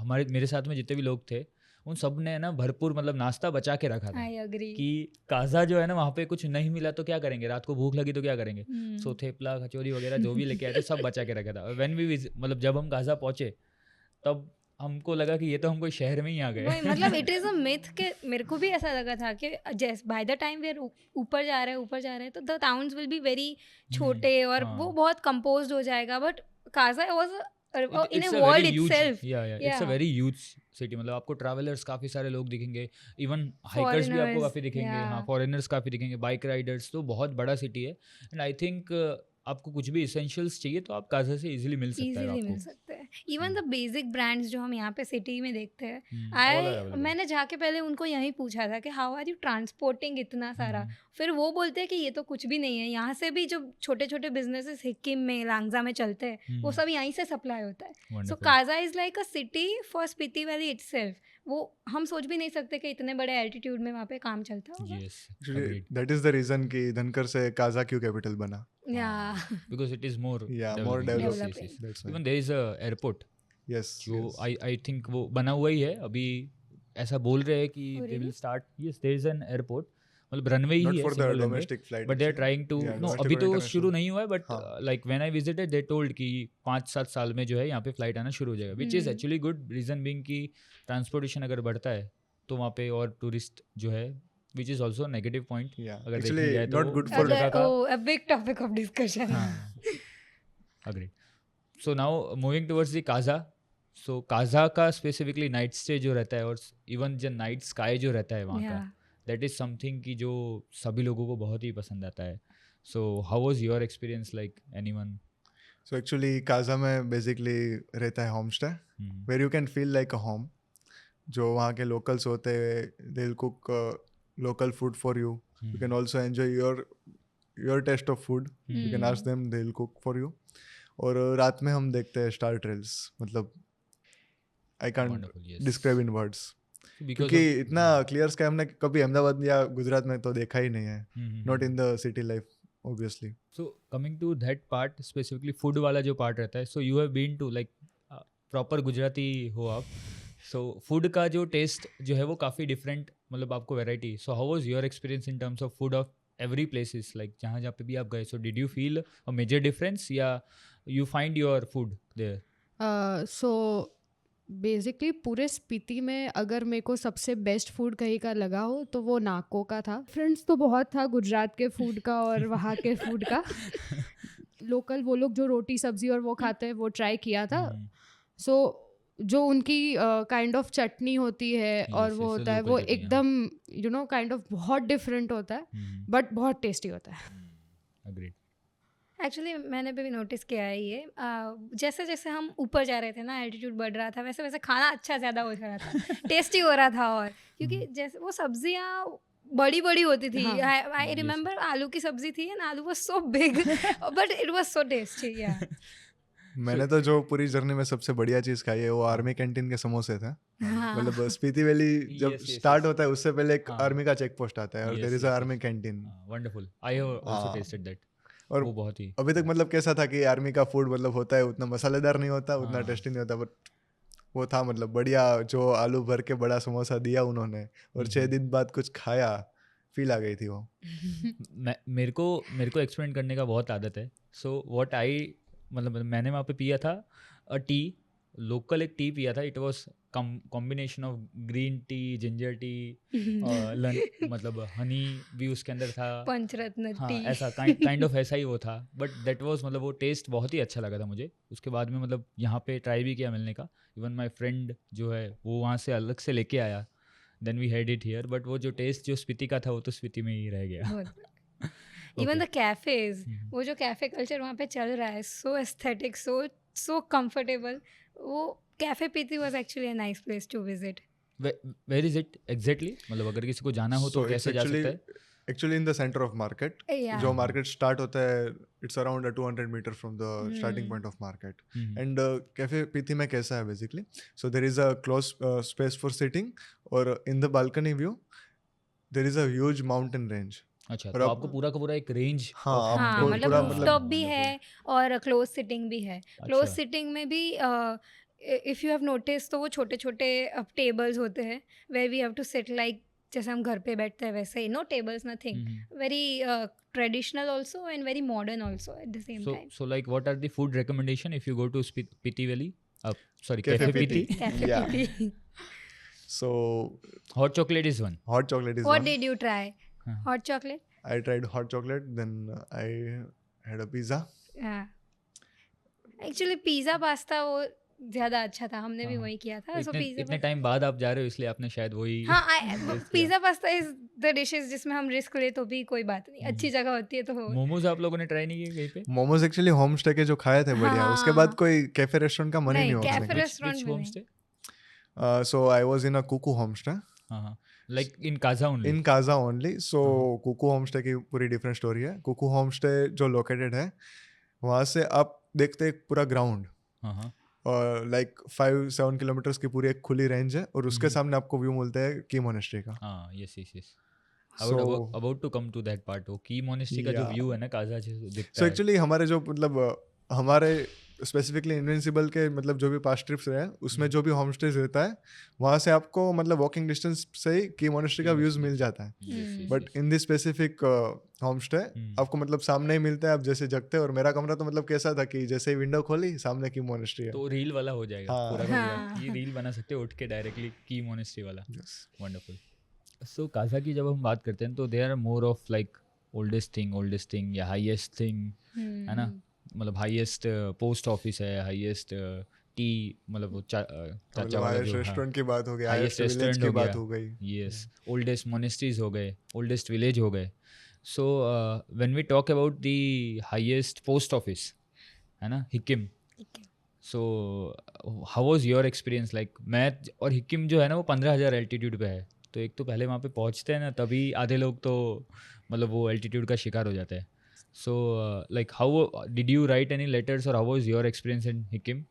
मेरे साथ में जितने भी लोग थे उन सब ने ना भरपूर मतलब नाश्ता बचा के रखा था. कि काजा जो है ना, वहाँ पे कुछ नहीं मिला तो क्या करेंगे, रात को भूख लगी तो क्या करेंगे. सो थेपला, कचौरी वगैरह जो भी लेके आए थे सब बचा के रखा था. व्हेन वी मतलब जब हम काजा पहुँचे तब हमको लगा कि ये तो हम कोई शहर में ही आ वही गए. मतलब इट इज़ अ मिथ के मेरे को भी ऐसा लगा था कि जैसे बाय द टाइम वी ऊपर जा रहे हैं तो the towns will be very छोटे और हाँ. वो बहुत कंपोज्ड हो जाएगा but Kaza was in It's a a world very huge, itself it's a Yeah. very huge city. मतलब आपको ट्रैवलर्स काफ़ी सारे लोग दिखेंगे, इवन हाइकर्स भी आपको Foreigners, काफ़ी दिखेंगे, हाँ yeah. फॉरेनर्स काफ़ी दिखेंगे, बाइक राइडर्स, तो बहुत बड़ा सिटी है. एंड आई थिंक आपको कुछ भी इसेंशियल्स चाहिए तो आप काजा से इजीली मिल सकता है इजीली मिल आपको. सकते हैं इवन द बेसिक ब्रांड्स जो हम यहाँ पे सिटी में देखते हैं All are available. मैंने जाके पहले उनको यही पूछा था कि हाउ आर यू ट्रांसपोर्टिंग इतना सारा फिर वो बोलते हैं कि ये तो कुछ भी नहीं है यहाँ से भी जो छोटे छोटे बिजनेसेस सिक्किम में लांगजा में चलते हैं वो सब यहीं से सप्लाई होता है सो Wonderful. Kaza is like a city for Spiti valley itself वो हम सोच भी नहीं सकते कि इतने बड़े एल्टीट्यूड में वहाँ पे काम चलता होगा Yes, Actually, agreed. that is the reason कि धनकर से काजा क्यों कैपिटल बना. या Because it is more Yeah, more developing. developing. Yes, yes. That's why. Even there is a airport Yes. जो yes. आई थिंक वो बना हुआ ही है अभी. ऐसा बोल रहे हैं कि Oh, they will really? Start. Yes, there is an airport, मतलब रनवे ही Not है for the single runway. domestic flight. But they are actually. Trying to Yeah, no domestic अभी or तो international. शुरू नहीं हुआ है बट हाँ. Like when I visited they told कि 5-7 साल में जो है यहाँ पे फ्लाइट आना शुरू हो जाएगा, which is actually good. Reason being कि ट्रांसपोर्टेशन अगर बढ़ता है तो वहाँ पे और टूरिस्ट जो है, which is also negative point. Yeah. अगर Actually, देखने जाए तो not good हर for जगह का. a big topic of discussion agreed. So now moving towards the Kaza. So Kaza का स्पेसिफिकली नाइट स्टे जो रहता है और इवन जो नाइट स्काई जो रहता है वहाँ का, Yeah. दैट इज़ समथिंग कि जो सभी लोगों को बहुत ही पसंद आता है. So how was your experience, like anyone? So actually Kaza में basically रहता है home stay where you can feel like a home. जो वहाँ के locals होते हैं, they'll cook local food for you. You can also enjoy your taste of food. You can ask them, they'll cook for you. और रात में हम देखते हैं स्टार ट्रेल्स. मतलब I can't Wonderful, yes. describe in words. Because क्योंकि of- इतना clear sky हमने कभी अहमदाबाद या गुजरात में तो देखा ही नहीं है. Not in the city life, obviously. So coming to that part, specifically food वाला जो part रहता है, so you have been to like proper Gujarati हो आप, so food का जो taste जो है वो काफ़ी different, मतलब आपको variety. So how was your experience in terms of food of every places, like जहाँ जहाँ पे भी आप गए, so did you feel a major difference या you find your food there? So basically पूरे स्पीति में अगर मेरे को सबसे बेस्ट फूड कहीं का लगा हो तो वो नाको का था. फ्रेंड्स तो बहुत था गुजरात के फूड का और वहाँ के फूड का. लोकल वो लोग जो रोटी सब्जी और वो खाते हैं वो ट्राई किया था. सो जो उनकी काइंड ऑफ चटनी होती है और Yes, वो yes, होता है local वो चटनी, एकदम यू नो काइंड ऑफ बहुत डिफरेंट होता है बट बहुत टेस्टी होता है. Agreed. एक्चुअली मैंने भी नोटिस किया है ये जैसे जैसे हम ऊपर जा रहे थे ना एल्टीट्यूड बढ़ रहा था वैसे वैसे खाना अच्छा ज़्यादा हो रहा था टेस्टी हो रहा था और क्योंकि जैसे वो सब्जियाँ बड़ी बड़ी होती थी. हाँ. आई रिमेंबर आलू की सब्जी थी एंड आलू was so big but it was so tasty. या मैंने तो जो पूरी जर्नी में सबसे बढ़िया चीज़ खाई है वो आर्मी कैंटीन के समोसे थे. मतलब स्पीति वैली जब Yes, yes, स्टार्ट yes. होता है उससे पहले एक हाँ. आर्मी का चेक पोस्ट आता है और Yes, there is yes, army yes. Canteen. Wonderful. I have also हाँ. tasted that. और वो बहुत ही अभी तक मतलब कैसा था कि आर्मी का फूड मतलब होता है उतना मसालेदार नहीं होता, उतना हाँ. टेस्टी नहीं होता, बट वो था मतलब बढ़िया. जो आलू भर के बड़ा समोसा दिया उन्होंने और 6 दिन बाद कुछ खाया, फील आ गई थी वो. मेरे को एक्सपेरिमेंट करने का बहुत आदत है. सो व्हाट आई मतलब मैंने वहाँ पे पिया था अ टी, लोकल एक टी पिया था. It was combination of green tea, ginger tea, मतलब हनी भी उसके अंदर था. पंचरत्न हाँ, टी. ऐसा काइंड ऑफ ऐसा ही वो था. बट दैट वाज मतलब वो टेस्ट बहुत ही अच्छा लगा था मुझे. उसके बाद में मतलब यहाँ पे ट्राई भी किया मिलने का. इवन माय फ्रेंड जो है वो वहाँ से अलग से लेके आया, then we had it here. But वो जो टेस्ट जो स्पीति का था वो तो स्पीति में ही रह गया. इवन द कैफेज, वो जो कैफे कल्चर वहाँ पे चल रहा है, सो एस्थेटिक, सो कंफर्टेबल. वो cafe Piti was actually a nice place to visit. Where is it exactly, मतलब अगर किसी को जाना हो तो So कैसे it's जा सकता है? Actually in the centre of market. Yeah. जो मार्केट स्टार्ट होता है it's around 200 metre from the starting point of market. And cafe पीती में कैसा है basically, so there is a close space for sitting और in the balcony view there is a huge mountain range. अच्छा, और तो आप- आपको पूरा का पूरा एक रेंज. हाँ, of- हाँ, आपको मतलब पूरा रूफटॉप भी है और क्लोज सिटिंग भी है. क्लोज अच्छा. सिटिंग में भी इफ़ यू हैव नोटिस तो वो छोटे छोटे टेबल्स होते हैं where we have to sit like जैसे हम घर पे बैठते हैं वैसे ही. No tables, nothing. Very traditional also and very modern also at the same time. So like what are the food recommendation if you go to Spiti Valley? Sorry, Cafe Cafe Piti. Piti. Cafe Yeah. Piti. So Hot chocolate is one. hot chocolate is What one. did you try? हाँ. Hot chocolate? I tried hot chocolate, then I had a pizza. हाँ. Actually pizza pasta वो ज़्यादा अच्छा था, हमने भी हाँ. वही किया था. So इतने टाइम बाद आप जा रहे हो इसलिए आपने शायद वही हाँ taste किया. Pizza pasta is the dishes जिसमें हम रिस्क ले तो भी कोई बात नहीं, अच्छी जगह होती है तो हो. मोमोज आप लोगों ने ट्राई नहीं किए कहीं पे? मोमोज एक्चुअली होम स्टे के जो खाए थे बढ़िया, हाँ. उसके बाद कोई कैफे रेस्टोरेंट का मन ही नहीं, नहीं कैफे हुआ. रेस्टोरेंट Which में नहीं. homestay? So I was in a Kuku homestay. हाँ. Like in Kaza only. In Kaza only. So Kuku homestay की पूरी डिफरेंट स्टोरी है. कुकू होमस्टे जो लोकेटेड है वहाँ से आप देखते एक पूरा ग्राउंड हाँ. और लाइक 5-7 किलोमीटर्स की पूरी एक खुली रेंज है और उसके सामने आपको व्यू मिलता है की मोनेस्ट्री का. हाँ, yes. So- About to come to that part. वो की मोनेस्ट्री का जो Yeah. व्यू है ना काजा से दिखता सो है. एक्चुअली हमारे जो मतलब हमारे स्पेसिफिकली इनविंसिबल के मतलब जो भी पास्ट ट्रिप्स रहे उसमें जो भी होम स्टेज रहता है वहाँ से आपको मतलब वॉकिंग डिस्टेंस से ही की मोनेस्ट्री का व्यूज मिल जाता है. But in this specific home stay आपको मतलब सामने ही मिलता है, आप जैसे जगते हैं. और मेरा कमरा तो मतलब कैसा था कि जैसे ही विंडो खोली सामने की मोनेस्ट्री है. तो रील वाला हो जाएगा हाँ. पूरा का पूरा. हाँ. ये रील बना सकते हो उठ के डायरेक्टली की मोनेस्ट्री वाला. Yes. वंडरफुल. सो काजा की जब हम बात करते हैं तो they are more of like oldest thing या हाईएस्ट थिंग है ना. मतलब हाईएस्ट पोस्ट ऑफिस है, हाईएस्ट टी मतलब वो चाचा मतलब वाला जो रेस्टोरेंट की बात हो गई, highest हाईएस्ट विलेज restaurant की हो बात गया. हो गई. यस, ओल्डेस्ट मोनेस्ट्रीज हो गए, ओल्डेस्ट विलेज हो गए. So when we talk about the highest post office है ना Hikkim. So how was your experience? Like मैं और हिकिम जो है ना वो 15,000 एल्टीट्यूड पे है. तो एक तो पहले वहाँ पे पहुँचते हैं ना तभी आधे लोग तो मतलब वो एल्टीट्यूड का शिकार हो जाते हैं. So like how did you write any letters और how was your experience in Hikkim?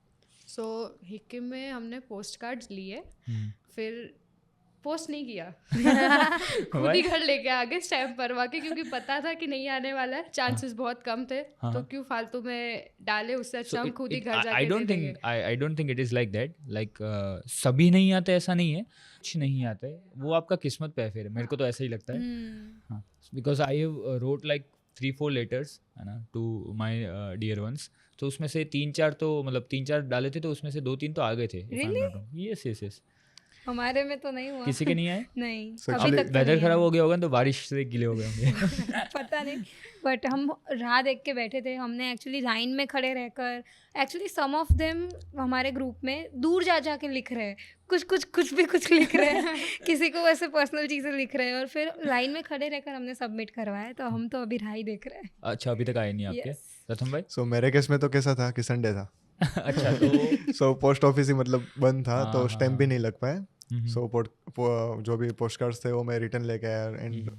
So Hikkim में हमने पोस्ट कार्ड्स लिए, फिर पोस्ट नहीं किया. खुद ही घर लेके आ गए स्टैम्प भरवा के, क्योंकि पता था कि नहीं आने वाला है, चांसेस बहुत कम थे. तो क्यों फालतू में डाले, उससे अच्छा हम खुद ही घर जाके दे देंगे. I don't think it is like that. Like सभी नहीं आते ऐसा नहीं है, कुछ नहीं आते, वो आपका किस्मत पे है. फिर मेरे को तो ऐसा ही लगता है. Because I have wrote like 3-4 letters है ना to my dear ones. तो उसमें से 3-4 तो मतलब 3-4 डाले थे तो उसमें से 2-3 तो आ गए थे. Really? Yes. हमारे में तो नहीं हुआ. किसी के नहीं आए? नहीं, So अभी तक तो वेदर नहीं खराब आया. हो गया होगा तो बारिश से गिले हो गए होंगे. पता नहीं, बट हम राह देख के बैठे थे. हमने एक्चुअली लाइन में खड़े रहकर, एक्चुअली सम ऑफ देम हमारे ग्रुप में दूर जा के लिख रहे हैं, कुछ भी कुछ लिख रहे हैं. किसी को वैसे पर्सनल चीज़ें लिख रहे हैं और फिर लाइन में खड़े रहकर हमने सबमिट करवाया. तो हम तो अभी राह ही देख रहे हैं. अच्छा, अभी तक आए नहीं आपके? Yes. प्रथम भाई? सो मेरे केस में तो कैसा था कि संडे था. अच्छा, तो सो पोस्ट ऑफिस ही मतलब बंद था तो हाँ, स्टैम्प भी नहीं लग पाए. हम्म. सो जो भी पोस्ट कार्ड्स थे वो मैं रिटर्न लेके आया. And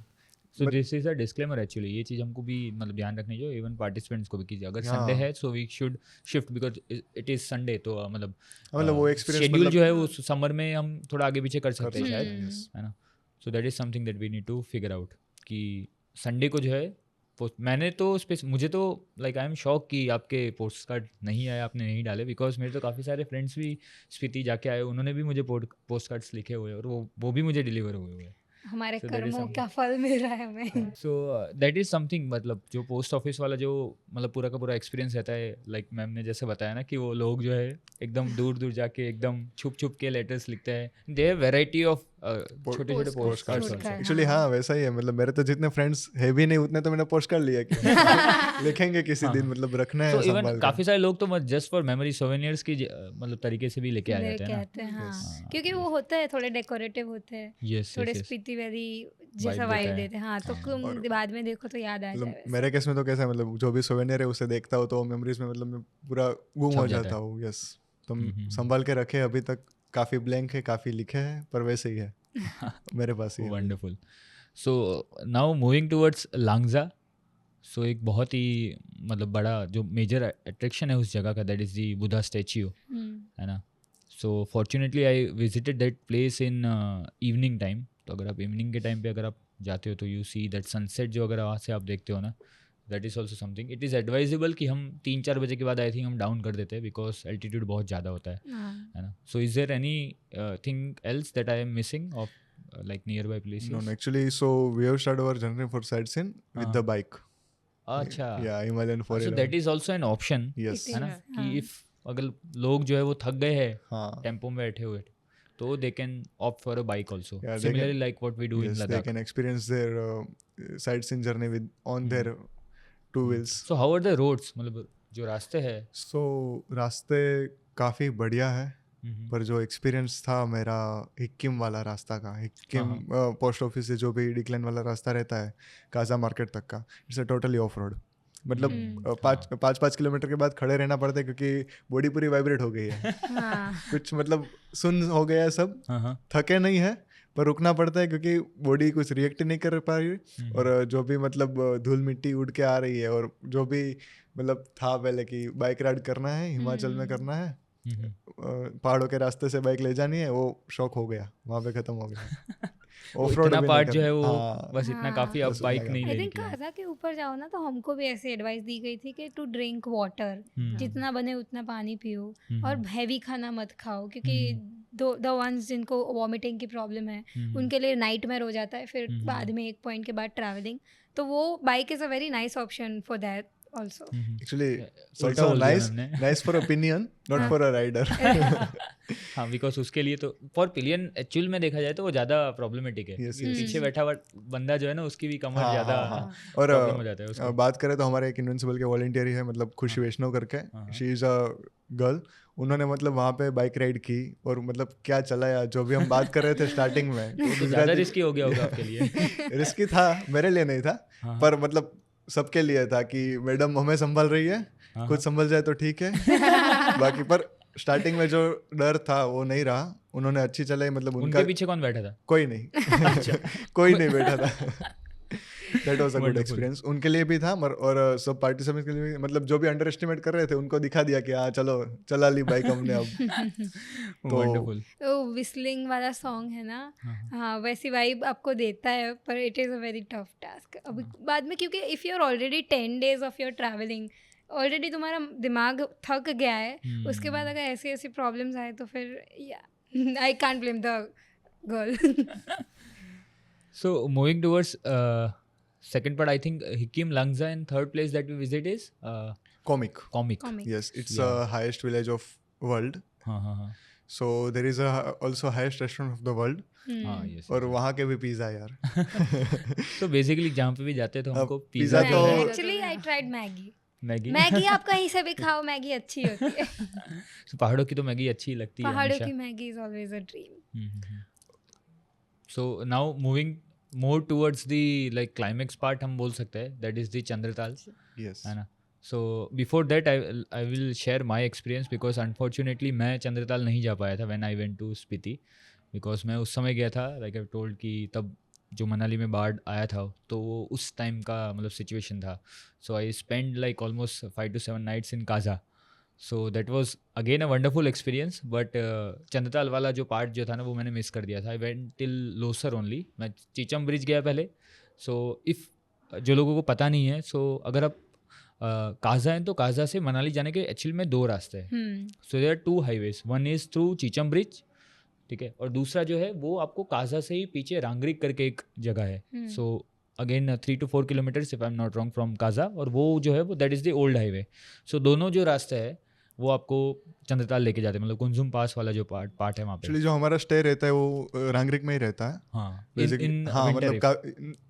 so this is a disclaimer actually. ये चीज़ हमको भी मतलब ध्यान रखनी चाहिए, इवन पार्टिसिपेंट्स को भी कीजिए. अगर हाँ. संडे है so we should shift because it is Sunday. तो मतलब वो experience शेड्यूल मतलब- जो है वो समर में हम थोड़ा आगे पीछे कर सकते हैं सकते शायद, हैं, yes. है ना. So that is something that we need to figure out कि संडे को जो है मैंने तो मुझे तो लाइक आई एम शॉक कि आपके पोस्ट कार्ड नहीं आए, आपने नहीं डाले. बिकॉज मेरे तो काफ़ी सारे फ्रेंड्स भी स्पीति जाके आए, उन्होंने भी मुझे पोस्ट कार्ड्स लिखे हुए और वो भी मुझे डिलीवर हुए हुए. हमारे So that is कर्मों something. का फल मिल रहा है हमें. सो दैट इज़ समथिंग. मतलब जो पोस्ट ऑफिस वाला जो मतलब पूरा का पूरा एक्सपीरियंस रहता है, लाइक मैम ने जैसे बताया ना कि वो लोग जो है एकदम दूर जाके एकदम छुप के लेटर्स लिखते हैं. दे हैव वैरायटी ऑफ छोटे post post cards postcards. Also. Actually हाँ वैसा ही है. मतलब मेरे तो जितने फ्रेंड्स है भी नहीं उतने तो मैंने पोस्ट कार्ड लिया कि लिखेंगे किसी दिन, मतलब रखना है तो इवन संभाल के. काफ़ी सारे लोग तो जस्ट फॉर मेमोरी सोवेनियर्स की मतलब तरीके से भी लेके आ जाते लेके हैं ना. आते हैं. हाँ, Yes. क्योंकि वो होता है थोड़े डेकोरेटिव होते हैं, यस थोड़े स्पीति वैली जैसा देता वाइब है. देते हैं. हाँ, तो तुम बाद में देखो तो याद आ मतलब जाए. मेरे केस में तो कैसा है, मतलब जो भी सोवेनियर है उसे देखता हूँ तो मेमोरीज में मतलब मैं पूरा गुम छप हो जाता जाता है. हूँ. यस, तो हम्म. संभाल के रखे. अभी तक काफी ब्लैंक है, काफी लिखे हैं, पर वैसे ही है मेरे पास ही. Wonderful. So now moving towards Langza. So एक बहुत ही मतलब बड़ा जो मेजर अट्रैक्शन है उस जगह का, that is the Buddha statue, है ना. So fortunately I visited that place in evening time. तो अगर आप इवनिंग के टाइम पे अगर आप जाते हो तो यू सी दैट सनसेट जो अगर वहाँ से आप देखते हो ना, that is also something. It is advisable कि हम 3-4 बजे के बाद आई थिंक हम डाउन कर देते हैं बिकॉज एल्टीट्यूड बहुत ज़्यादा होता है ना. So is there anything else that I am missing of like nearby places? No, actually, so we have started our journey for sightseeing with the bike. अच्छा. Yeah, Himalayan So 411. that is also an option, Yes. It है ना, is, कि हाँ. if अगर लोग जो है वो थक गए हैं हाँ टेम्पो में बैठे हुए तो they can opt for a bike also Yeah, they similarly can- like what we do in yes, they Ladakh. can experience their sightseeing journey with on their two wheels. So how are the roads, मतलब जो रास्ते हैं. So रास्ते काफ़ी बढ़िया है, पर जो एक्सपीरियंस था मेरा हिक्किम वाला रास्ता का, हिक्किम पोस्ट ऑफिस से जो भी डिक्लाइन वाला रास्ता रहता है काजा मार्केट तक का, it's a totally off road. मतलब 5 किलोमीटर के बाद खड़े रहना पड़ता है क्योंकि बॉडी पूरी वाइब्रेट हो गई है. हाँ कुछ मतलब सुन हो गया है सब, थके नहीं है पर रुकना पड़ता है क्योंकि बॉडी कुछ रिएक्ट ही नहीं कर पा रही. और जो भी मतलब धूल मिट्टी उड़ के आ रही है और जो भी मतलब था पहले कि बाइक राइड करना है हिमाचल में करना है, पहाड़ों के रास्ते से बाइक ले जानी है, वो शौक हो गया वहाँ पे खत्म हो गया. ऑफ रोड इतना पार्ट जो है वो बस इतना हाँ. काफी, अब बस बाइक उतना नहीं आई लेनी थिंक काजा के ऊपर जाओ ना तो हमको भी ऐसे एडवाइस दी गई थी कि टू ड्रिंक वाटर, जितना बने उतना पानी पियो और हैवी खाना मत खाओ क्योंकि द वंस जिनको वॉमिटिंग की प्रॉब्लम है उनके लिए नाइटमेयर हो जाता है फिर बाद में एक पॉइंट के बाद ट्रैवलिंग, तो वो bike is a very nice option for that also. Actually उल्टा बोल दिया हमने. Nice for opinion not for a rider. हाँ, बिकॉज उसके लिए तो फॉर पिलियन एक्चुअल में देखा जाए तो वो ज़्यादा प्रॉब्लमेटिक है. Yes, कि पीछे बैठा हुआ बंदा जो है ना उसकी भी कमर ज़्यादा और प्रॉब्लम हो जाता है उसको. बात करें तो हमारे एक इनविंसिबल के वॉलंटियर ही है, मतलब खुशी वैष्णव करके, शी इज़ अ गर्ल. उन्होंने मतलब वहाँ पे बाइक राइड की और मतलब क्या चलाया, जो भी हम बात कर रहे थे स्टार्टिंग में तो ज़्यादा रिस्की हो गया होगा आपके लिए. रिस्की था, मेरे लिए नहीं था पर मतलब सबके लिए था कि मैडम हमें संभाल रही है, खुद संभल जाए तो ठीक है. बाकी पर स्टार्टिंग में जो डर था वो नहीं रहा, उन्होंने अच्छी चलाई. मतलब उनके पीछे कौन बैठा था? कोई नहीं कोई नहीं बैठा था. That was a good experience उनके लिए भी था और सब पार्टिसिपेंट्स के लिए भी. मतलब जो भी अंडर एस्टिमेट कर रहे थे उनको दिखा दिया कि हाँ चलो चला ली बाइक हमने अब. वंडरफुल. तो विस्लिंग वाला सॉन्ग है ना, हाँ वैसी वाइब आपको देता है पर it is a very tough task अभी बाद में, क्योंकि if you are already 10 days off your traveling, already तुम्हारा दिमाग थक गया है, उसके बाद अगर ऐसी ऐसी प्रॉब्लम्स आए तो फिर I can't blame the girl. So moving towards second part, I think Hikkim Langza in third place that we visit is Comic. Comic. Yes, it's the highest village of world. हाँ. So there is also highest restaurant of the world. हाँ, yes. और वहाँ के भी pizza यार. तो basically जहाँ पे भी जाते तो हमको पिज़्ज़ा पिज़्ज़ा तो- actually I tried Maggi. Maggi. Maggi आप कहीं से भी खाओ, मैगी अच्छी होती है. So, पहाड़ों की तो मैगी अच्छी लगती है पहाड़ों हमेशा. की Maggi is always a dream. So now moving more towards the like climax part हम बोल सकते हैं, that is the Chandratal, Yes. है ना. So before that I will share my experience because unfortunately मैं चंद्रताल नहीं जा पाया था when I went to Spiti because मैं उस समय गया था like I told कि तब जो मनाली में बाढ़ आया था तो वो उस टाइम का मतलब सिचुएशन था. So I spent like almost 5 to 7 nights in Kaza. So that was again a wonderful experience, but Chandratal वाला जो पार्ट जो था ना वो मैंने मिस कर दिया था. I went till Losar only. मैं चीचम ब्रिज गया पहले. सो इफ़ जो लोगों को पता नहीं है, सो अगर आप काजा हैं तो काजा से मनाली जाने के एक्चुअली में 2 रास्ते हैं. So there are 2 highways. One is through Chicham bridge, ठीक है, और दूसरा जो है वो आपको काजा से ही पीछे रांगरिक करके एक जगह है. So again 3 to 4 kilometres if I am not wrong from Kaza, और वो जो है वो that is the old highway. So दोनों जो रास्ते है वो आपको चंद्रताल लेके जाते हैं, मतलब कुंजुम पास वाला जो पार्ट है वहाँ पे. एक्चुअली जो हमारा स्टे रहता है वो रांगरिक में ही रहता है. हाँ, Basically, हाँ मतलब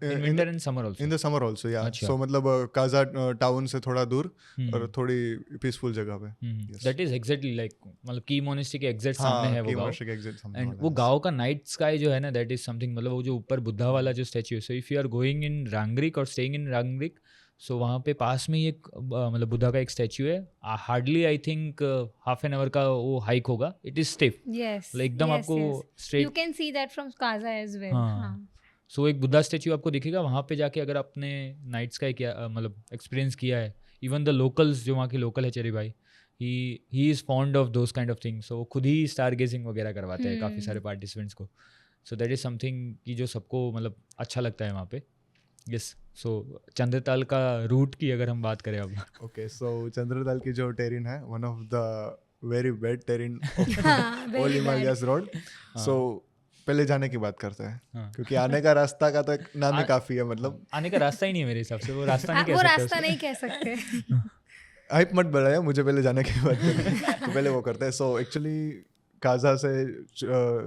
in winter and summer also. In the summer also या. अच्छा. सो मतलब काजा टाउन से थोड़ा दूर और थोड़ी पीसफुल जगह पे. दैट इज एग्जैक्टली लाइक मतलब की मोनेस्ट्री के एग्जैक्ट सामने है वो गांव. गाँव. एंड वो गांव का नाइट स्काई जो है ना, दैट इज समथिंग. मतलब वो जो ऊपर बुद्धा वाला जो स्टैच्यू है, so if you are going in Rangrik और स्टेइंग इन रांगरिक, सो वहाँ पे पास में ही एक मतलब बुद्धा का एक स्टैच्यू है. Hardly I think half an our का वो हाइक होगा. इट इज स्टिफ, यस एकदम आपको you straight. Can see that from Kaza as well. हाँ. सो एक बुद्धा स्टैच्यू आपको दिखेगा. वहाँ पे जाके अगर आपने नाइट स्काई किया मतलब एक्सपीरियंस किया है, इवन द लोकल्स जो वहाँ के लोकल है चेरी भाई, he is fond of those kind of things. So खुद ही स्टार गेजिंग वगैरह करवाते हैं काफ़ी सारे पार्टिसिपेंट्स को. सो दैट इज़ समथिंग कि जो सबको मतलब अच्छा लगता है वहाँ पे. यस. सो चंद्रताल का रूट की अगर हम बात करें अब. ओके, सो चंद्रताल की जो टेरिन है, one of the very bad terrain all Himalayas road. So पहले जाने की बात करते हैं. हाँ. क्योंकि आने का रास्ता का तो एक नाम ही काफ़ी है. मतलब आने का रास्ता ही नहीं है मेरे हिसाब से. वो रास्ता नहीं वो कह रास्ता सकते नहीं कह सकते. हाइप मत बढ़ाया, मुझे पहले जाने के बाद तो पहले वो करते हैं. सो एक्चुअली काजा से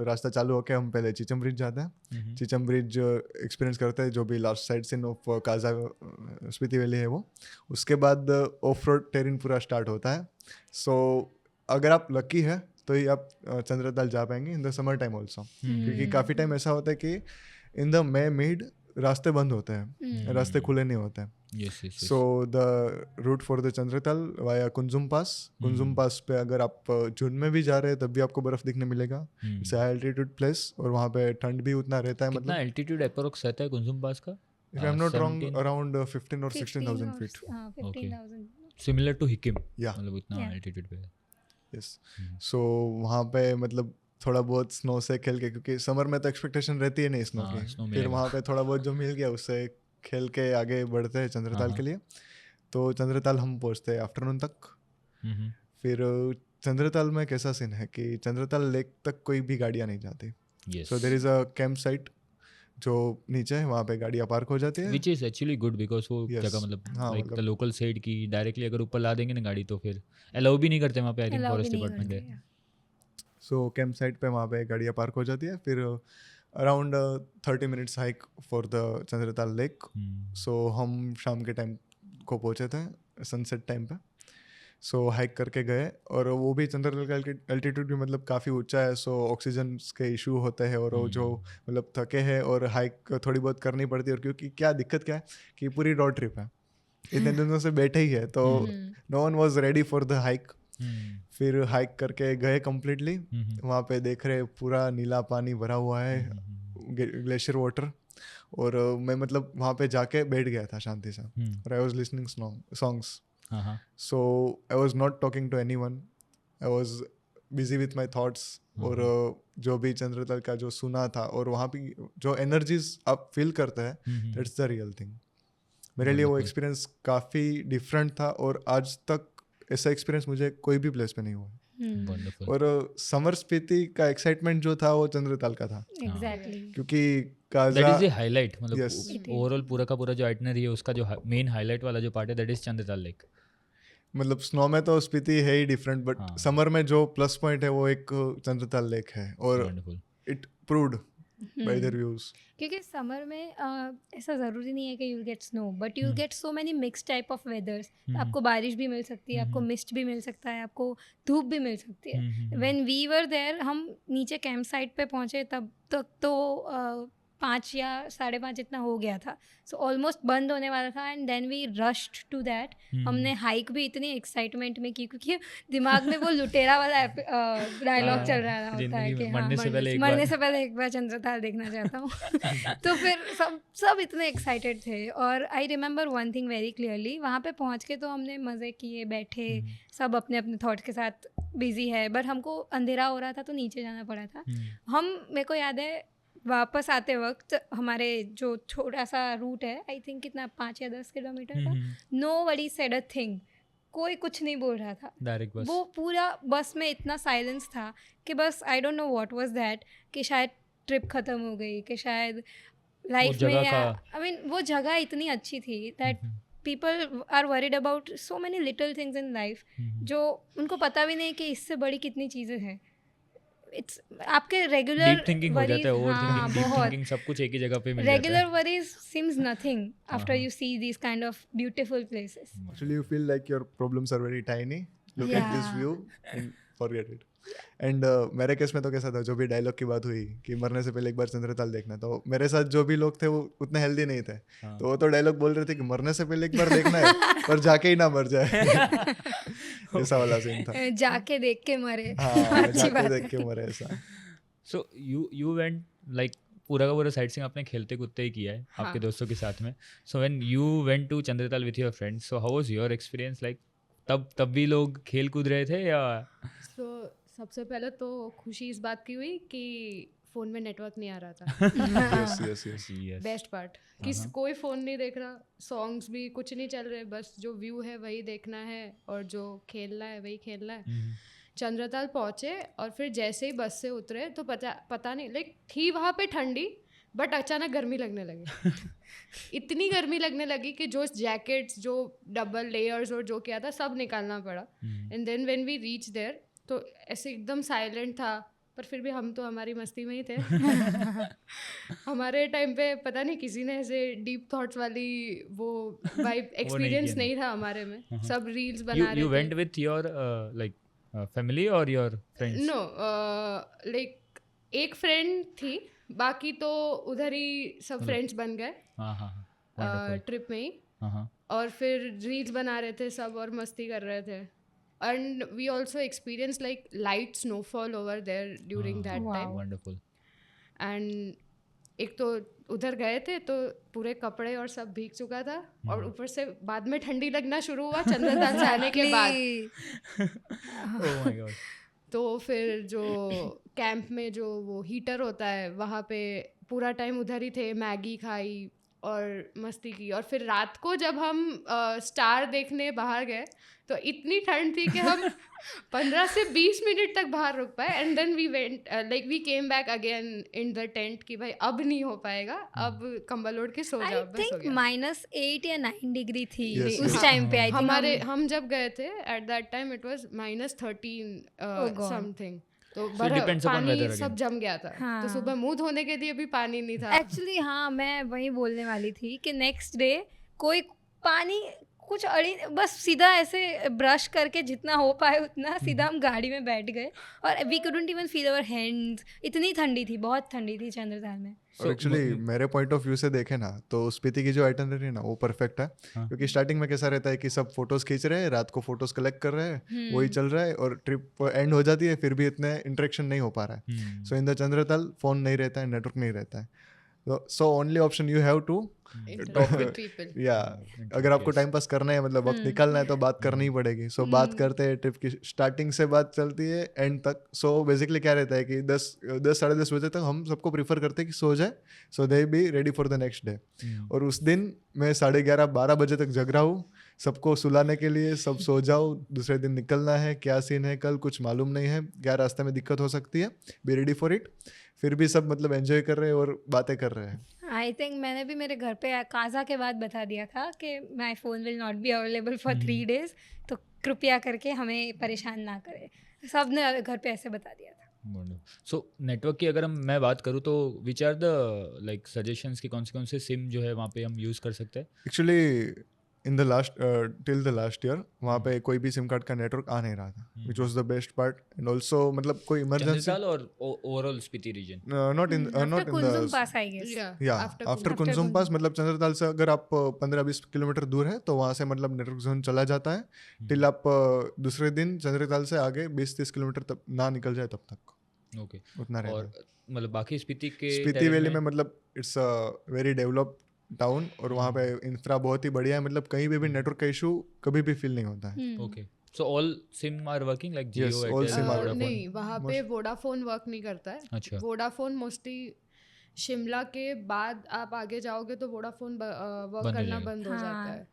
रास्ता चालू होके हम पहले चिचम ब्रिज जाते हैं. चिचम ब्रिज एक्सपीरियंस करते हैं, जो भी last side scene of Kaza Spiti valley है वो. उसके बाद ऑफ रोड टेरिन पूरा स्टार्ट होता है. सो अगर आप लकी है तो ही आप चंद्रताल जा पाएंगे in the summer time also, क्योंकि काफ़ी टाइम ऐसा होता है कि इन द मे मिड रास्ते बंद होते हैं, रास्ते खुले नहीं होते हैं. So the route for the Chandratal via Kunzum pass पे अगर आप जून में भी जा रहे हैं तब भी आपको बर्फ दिखने मिलेगा. इट्स हाई एल्टीट्यूड प्लेस और वहाँ पे ठंड भी उतना रहता है. कितना मतलब एल्टीट्यूड अप्रोक्स रहता है कुंजुम पास का? If I am not wrong around 15 और 16,000 feet. 15,000. Similar to Hikkim, Yeah. मतलब इतना Yeah. एल्टीट्यूड पे है. यस. सो वहाँ पे मतलब थोड़ा बहुत स्नो से खेल के, क्योंकि समर में तो एक्सपेक्टेशन रहती है नहीं स्नो हाँ, की, snow फिर मिलेगा. वहाँ पे थोड़ा बहुत जो मिल गया उससे खेल के आगे बढ़ते हैं चंद्रताल के लिए. तो चंद्रताल हम पहुँचते हैं आफ्टरनून तक. फिर चंद्रताल में कैसा सीन है कि चंद्रताल लेक तक कोई भी गाड़ियाँ नहीं जाती. Yes. So there is a camp site जो नीचे है, वहाँ पे गाड़ियाँ पार्क हो जाती है. Which is actually good because वो Yes. जगह मतलब हाँ, like मतलब- the local side की डायरेक्टली अगर ऊपर ला देंगे ना गाड़ी तो फिर अलाउ भी नहीं करते वहाँ पे. आई थिंक Allow भी फॉरेस्ट नहीं डिपार्टमेंट करते, है. yeah. सो कैंप साइट पे वहाँ पे गाड़ियाँ पार्क हो जाती है. फिर around 30 minutes hike for the Chandratal lake. So हम शाम के टाइम को पहुँचे थे, सनसेट टाइम पे. सो हाइक करके गए, और वो भी चंद्रताल का एल्टीट्यूड भी मतलब काफ़ी ऊंचा है. सो ऑक्सीजन के इशू होते हैं, और वो जो मतलब थके हैं और हाइक थोड़ी बहुत करनी पड़ती है. और क्योंकि क्या दिक्कत क्या है कि पूरी रोड ट्रिप है, इतने दिनों से बैठे ही है, तो no one was ready for the hike. फिर हाइक करके गए कम्प्लीटली. वहाँ पे देख रहे पूरा नीला पानी भरा हुआ है, ग्लेशियर वाटर. और मैं मतलब वहाँ पे जाके बैठ गया था शांति से. और I was listening songs. So I was not talking to anyone. I was busy with my thoughts. और जो भी चंद्रताल का जो सुना था और वहाँ पे जो एनर्जीज आप फील करते हैं, दैट्स द रियल थिंग. मेरे लिए वो एक्सपीरियंस काफ़ी डिफरेंट था, और आज तक ऐसा एक्सपीरियंस मुझे कोई भी प्लेस पे नहीं हुआ. Wonderful. और समर स्पीति का एक्साइटमेंट जो था वो चंद्रताल का था, Exactly. क्योंकि That Kaza is the highlight. मतलब Yes. ओवरऑल पूरा का पूरा जो आइटनरी है उसका जो मेन हाईलाइट वाला जो पार्ट है दैट इज चंद्रताल लेक. मतलब स्नो में तो स्पीति है ही डिफरेंट, बट हाँ. समर में जो प्लस पॉइंट है वो एक चंद्रताल लेक है. और Wonderful. It proved bye their views. क्योंकि समर में ऐसा ज़रूरी नहीं है कि you get snow, but you get so many mix type of वेदर्स. आपको बारिश भी मिल सकती है, आपको मिस्ट भी मिल सकता है, आपको धूप भी मिल सकती है. व्हेन वी वर देयर, हम नीचे कैंप साइट पे पहुँचे तब तक तो 5 या 5:30 इतना हो गया था. सो ऑलमोस्ट बंद होने वाला था, and then we rushed to that. हमने हाइक भी इतनी एक्साइटमेंट में की, क्योंकि दिमाग में वो लुटेरा वाला डायलॉग चल रहा होता है कि हाँ, मरने से पहले एक बार चंद्रताल देखना चाहता हूँ. तो फिर सब इतने एक्साइटेड थे. और I remember one thing very clearly, वहाँ पे पहुँच के तो हमने मज़े किए, बैठे, सब अपने अपने थॉट्स के साथ बिजी है. बट हमको अंधेरा हो रहा था तो नीचे जाना पड़ा था. मेरे को याद है वापस आते वक्त हमारे जो छोटा सा रूट है, आई थिंक कितना 5 या 10 किलोमीटर का, नोबडी सेड अ थिंग. कोई कुछ नहीं बोल रहा था. डायरेक्ट बस. वो पूरा बस में इतना साइलेंस था कि बस I don't know what was that, कि शायद ट्रिप ख़त्म हो गई, कि शायद लाइफ में, आई मीन वो जगह इतनी अच्छी थी that people are worried about so many little things in life, जो उनको पता भी नहीं कि इससे बड़ी कितनी चीज़ें हैं. इट्स आपके रेगुलर डीप थिंकिंग हो जाता है, ओवरथिंकिंग, डीप थिंकिंग, सब कुछ एक ही जगह पे मिल जाता है. Regular worries seems nothing after you see these kind of beautiful places. Actually, you feel like your problems are very tiny. Look at this view and forget it. And मेरे case में तो कैसा था, जो भी डायलॉग की बात हुई कि मरने से पहले एक बार चंद्रताल देखना, तो मेरे साथ जो भी लोग थे वो उतने हेल्दी नहीं थे. तो वो तो डायलॉग बोल रहे थे कि मरने से पहले एक बार देखना है, पर जाके ही ना मर जाए. ऐसा वाला सीन था. जाके देख के मरे. हाँ, जाके देख के मरे ऐसा. सो यू वेंट लाइक पूरा का पूरा साइट सीइंग आपने खेलते कूदते ही किया है आपके दोस्तों के साथ में. So when you went to Chandratal with your friends, so how was your experience like? तब भी लोग खेल कूद रहे थे या? सबसे पहले तो खुशी इस बात की हुई कि फ़ोन में नेटवर्क नहीं आ रहा था. yes. बेस्ट पार्ट कि कोई फ़ोन नहीं देख रहा, सॉन्ग्स भी कुछ नहीं चल रहे, बस जो व्यू है वही देखना है और जो खेलना है वही खेलना है. चंद्रताल पहुँचे और फिर जैसे ही बस से उतरे तो पता नहीं, लाइक थी वहाँ पे ठंडी, बट अचानक गर्मी लगने लगी इतनी गर्मी लगने लगी कि जो जैकेट्स जो डबल लेयर्स और जो किया था सब निकालना पड़ा and then when we reach there तो ऐसे एकदम साइलेंट था पर फिर भी हम तो हमारी मस्ती में ही थे हमारे टाइम पे पता नहीं किसी ने ऐसे डीप थॉट्स वाली वो वाइब एक्सपीरियंस नहीं था हमारे में सब रील्स बना रहे You थे went with your like family or your friends? Know like एक फ्रेंड थी बाकी तो उधर ही सब फ्रेंड्स बन गए हाँ हाँ wonderful. ट्रिप में ही हाँ और फिर रील्स बना रहे थे सब और मस्ती कर रहे थे and we also experience like light snowfall over there during that time wonderful. एंड एक तो उधर गए थे तो पूरे कपड़े और सब भीग चुका था और ऊपर से बाद में ठंडी लगना शुरू हुआ चंद्रताल से आने के बाद Oh my god. तो फिर जो कैंप में जो वो हीटर होता है वहाँ पे पूरा टाइम उधर ही थे मैगी खाई और मस्ती की और फिर रात को जब हम स्टार देखने बाहर गए तो इतनी ठंड थी कि हम 15 से 20 मिनट तक बाहर रुक पाए and then we went like we came back again in the tent कि भाई अब नहीं हो पाएगा अब कंबल ओढ़ के सो आई जाओ बस हो थिंक गया -8 या 9 डिग्री थी Yes, उस yes. टाइम पे आई थिंक हमारे हम जब गए थे at that time it was -13 God. Something तो So it depends upon पानी weather again. सब जम गया था हाँ. तो सुबह मुंह धोने के लिए भी पानी नहीं था एक्चुअली हाँ मैं वही बोलने वाली थी कि नेक्स्ट डे कोई पानी कुछ अड़ी बस सीधा ऐसे ब्रश करके जितना हो पाए उतना सीधा हम गाड़ी में बैठ गए और we couldn't even feel our hands इतनी ठंडी थी बहुत ठंडी थी चंद्रताल में और एक्चुअली मेरे पॉइंट ऑफ व्यू से देखें ना तो स्पीति की जो आइटनरी है ना वो परफेक्ट है हाँ. क्योंकि स्टार्टिंग में कैसा रहता है कि सब फोटोज खींच रहे हैं रात को फोटोज कलेक्ट कर रहे हैं वही चल रहा है और ट्रिप एंड हो जाती है फिर भी इतने इंटरेक्शन नहीं हो पा रहा है so in the Chandratal phone नहीं रहता है नेटवर्क नहीं रहता है so only option you have to Interact with people. या अगर आपको टाइम पास करना है मतलब वक्त निकालना है तो बात करनी ही पड़ेगी सो बात करते हैं ट्रिप की स्टार्टिंग से बात चलती है एंड तक सो बेसिकली क्या रहता है कि 10 साढ़े 10 बजे तक हम सबको प्रीफर करते हैं कि सो जाए so they be ready for the next day और उस दिन मैं 11:30-12 बजे तक जग रहा हूँ सबको सुलाने के लिए सब सो जाओ दूसरे दिन निकलना है क्या सीन है कल कुछ मालूम नहीं है क्या रास्ते में दिक्कत हो सकती है बी रेडी फॉर इट फिर भी सब मतलब एंजॉय कर रहे हैं और बातें कर रहे हैं आई थिंक मैंने भी मेरे घर पे काजा के बाद बता दिया था कि my phone will not be available for 3 days तो कृपया करके हमें परेशान ना करें सब ने घर पे ऐसे बता दिया था सो नेटवर्क की अगर मैं बात करूँ तो which are the like suggestions कि कौन से सिम जो है वहाँ पे हम यूज़ कर सकते हैं actually in the last till the last year वहाँ पे कोई भी सिम कार्ड का नेटवर्क आ नहीं रहा था which was the best part and also मतलब कोई इमरजेंसी चंद्रताल और overall Spiti region not in after Kunzum pass I guess या आफ्टर कुंजुम पास मतलब चंद्रताल से अगर आप 15-20 किलोमीटर दूर है तो वहाँ से मतलब नेटवर्क जोन चला जाता है टिल आप दूसरे दिन चंद्रताल से आगे 20-30 किलोमीटर तब ना निकल जाए तब तक ओके उतना रहता और है मतलब बाकी स्पीति के स्पीति वैली में मतलब it's a very developed town और वहाँ पे इंफ्रा बहुत ही बढ़िया है मतलब कहीं पे भी नेटवर्क का इशू कभी भी फील नहीं होता है okay so all SIM are working like Yes, Jio all SIM are Airtel नहीं वहाँ पे वोडाफोन वर्क नहीं करता है अच्छा वोडाफोन मोस्टली शिमला के बाद आप आगे जाओगे तो वोडाफोन वर्क बंद हो करना जाएगा। बंद हो जाता है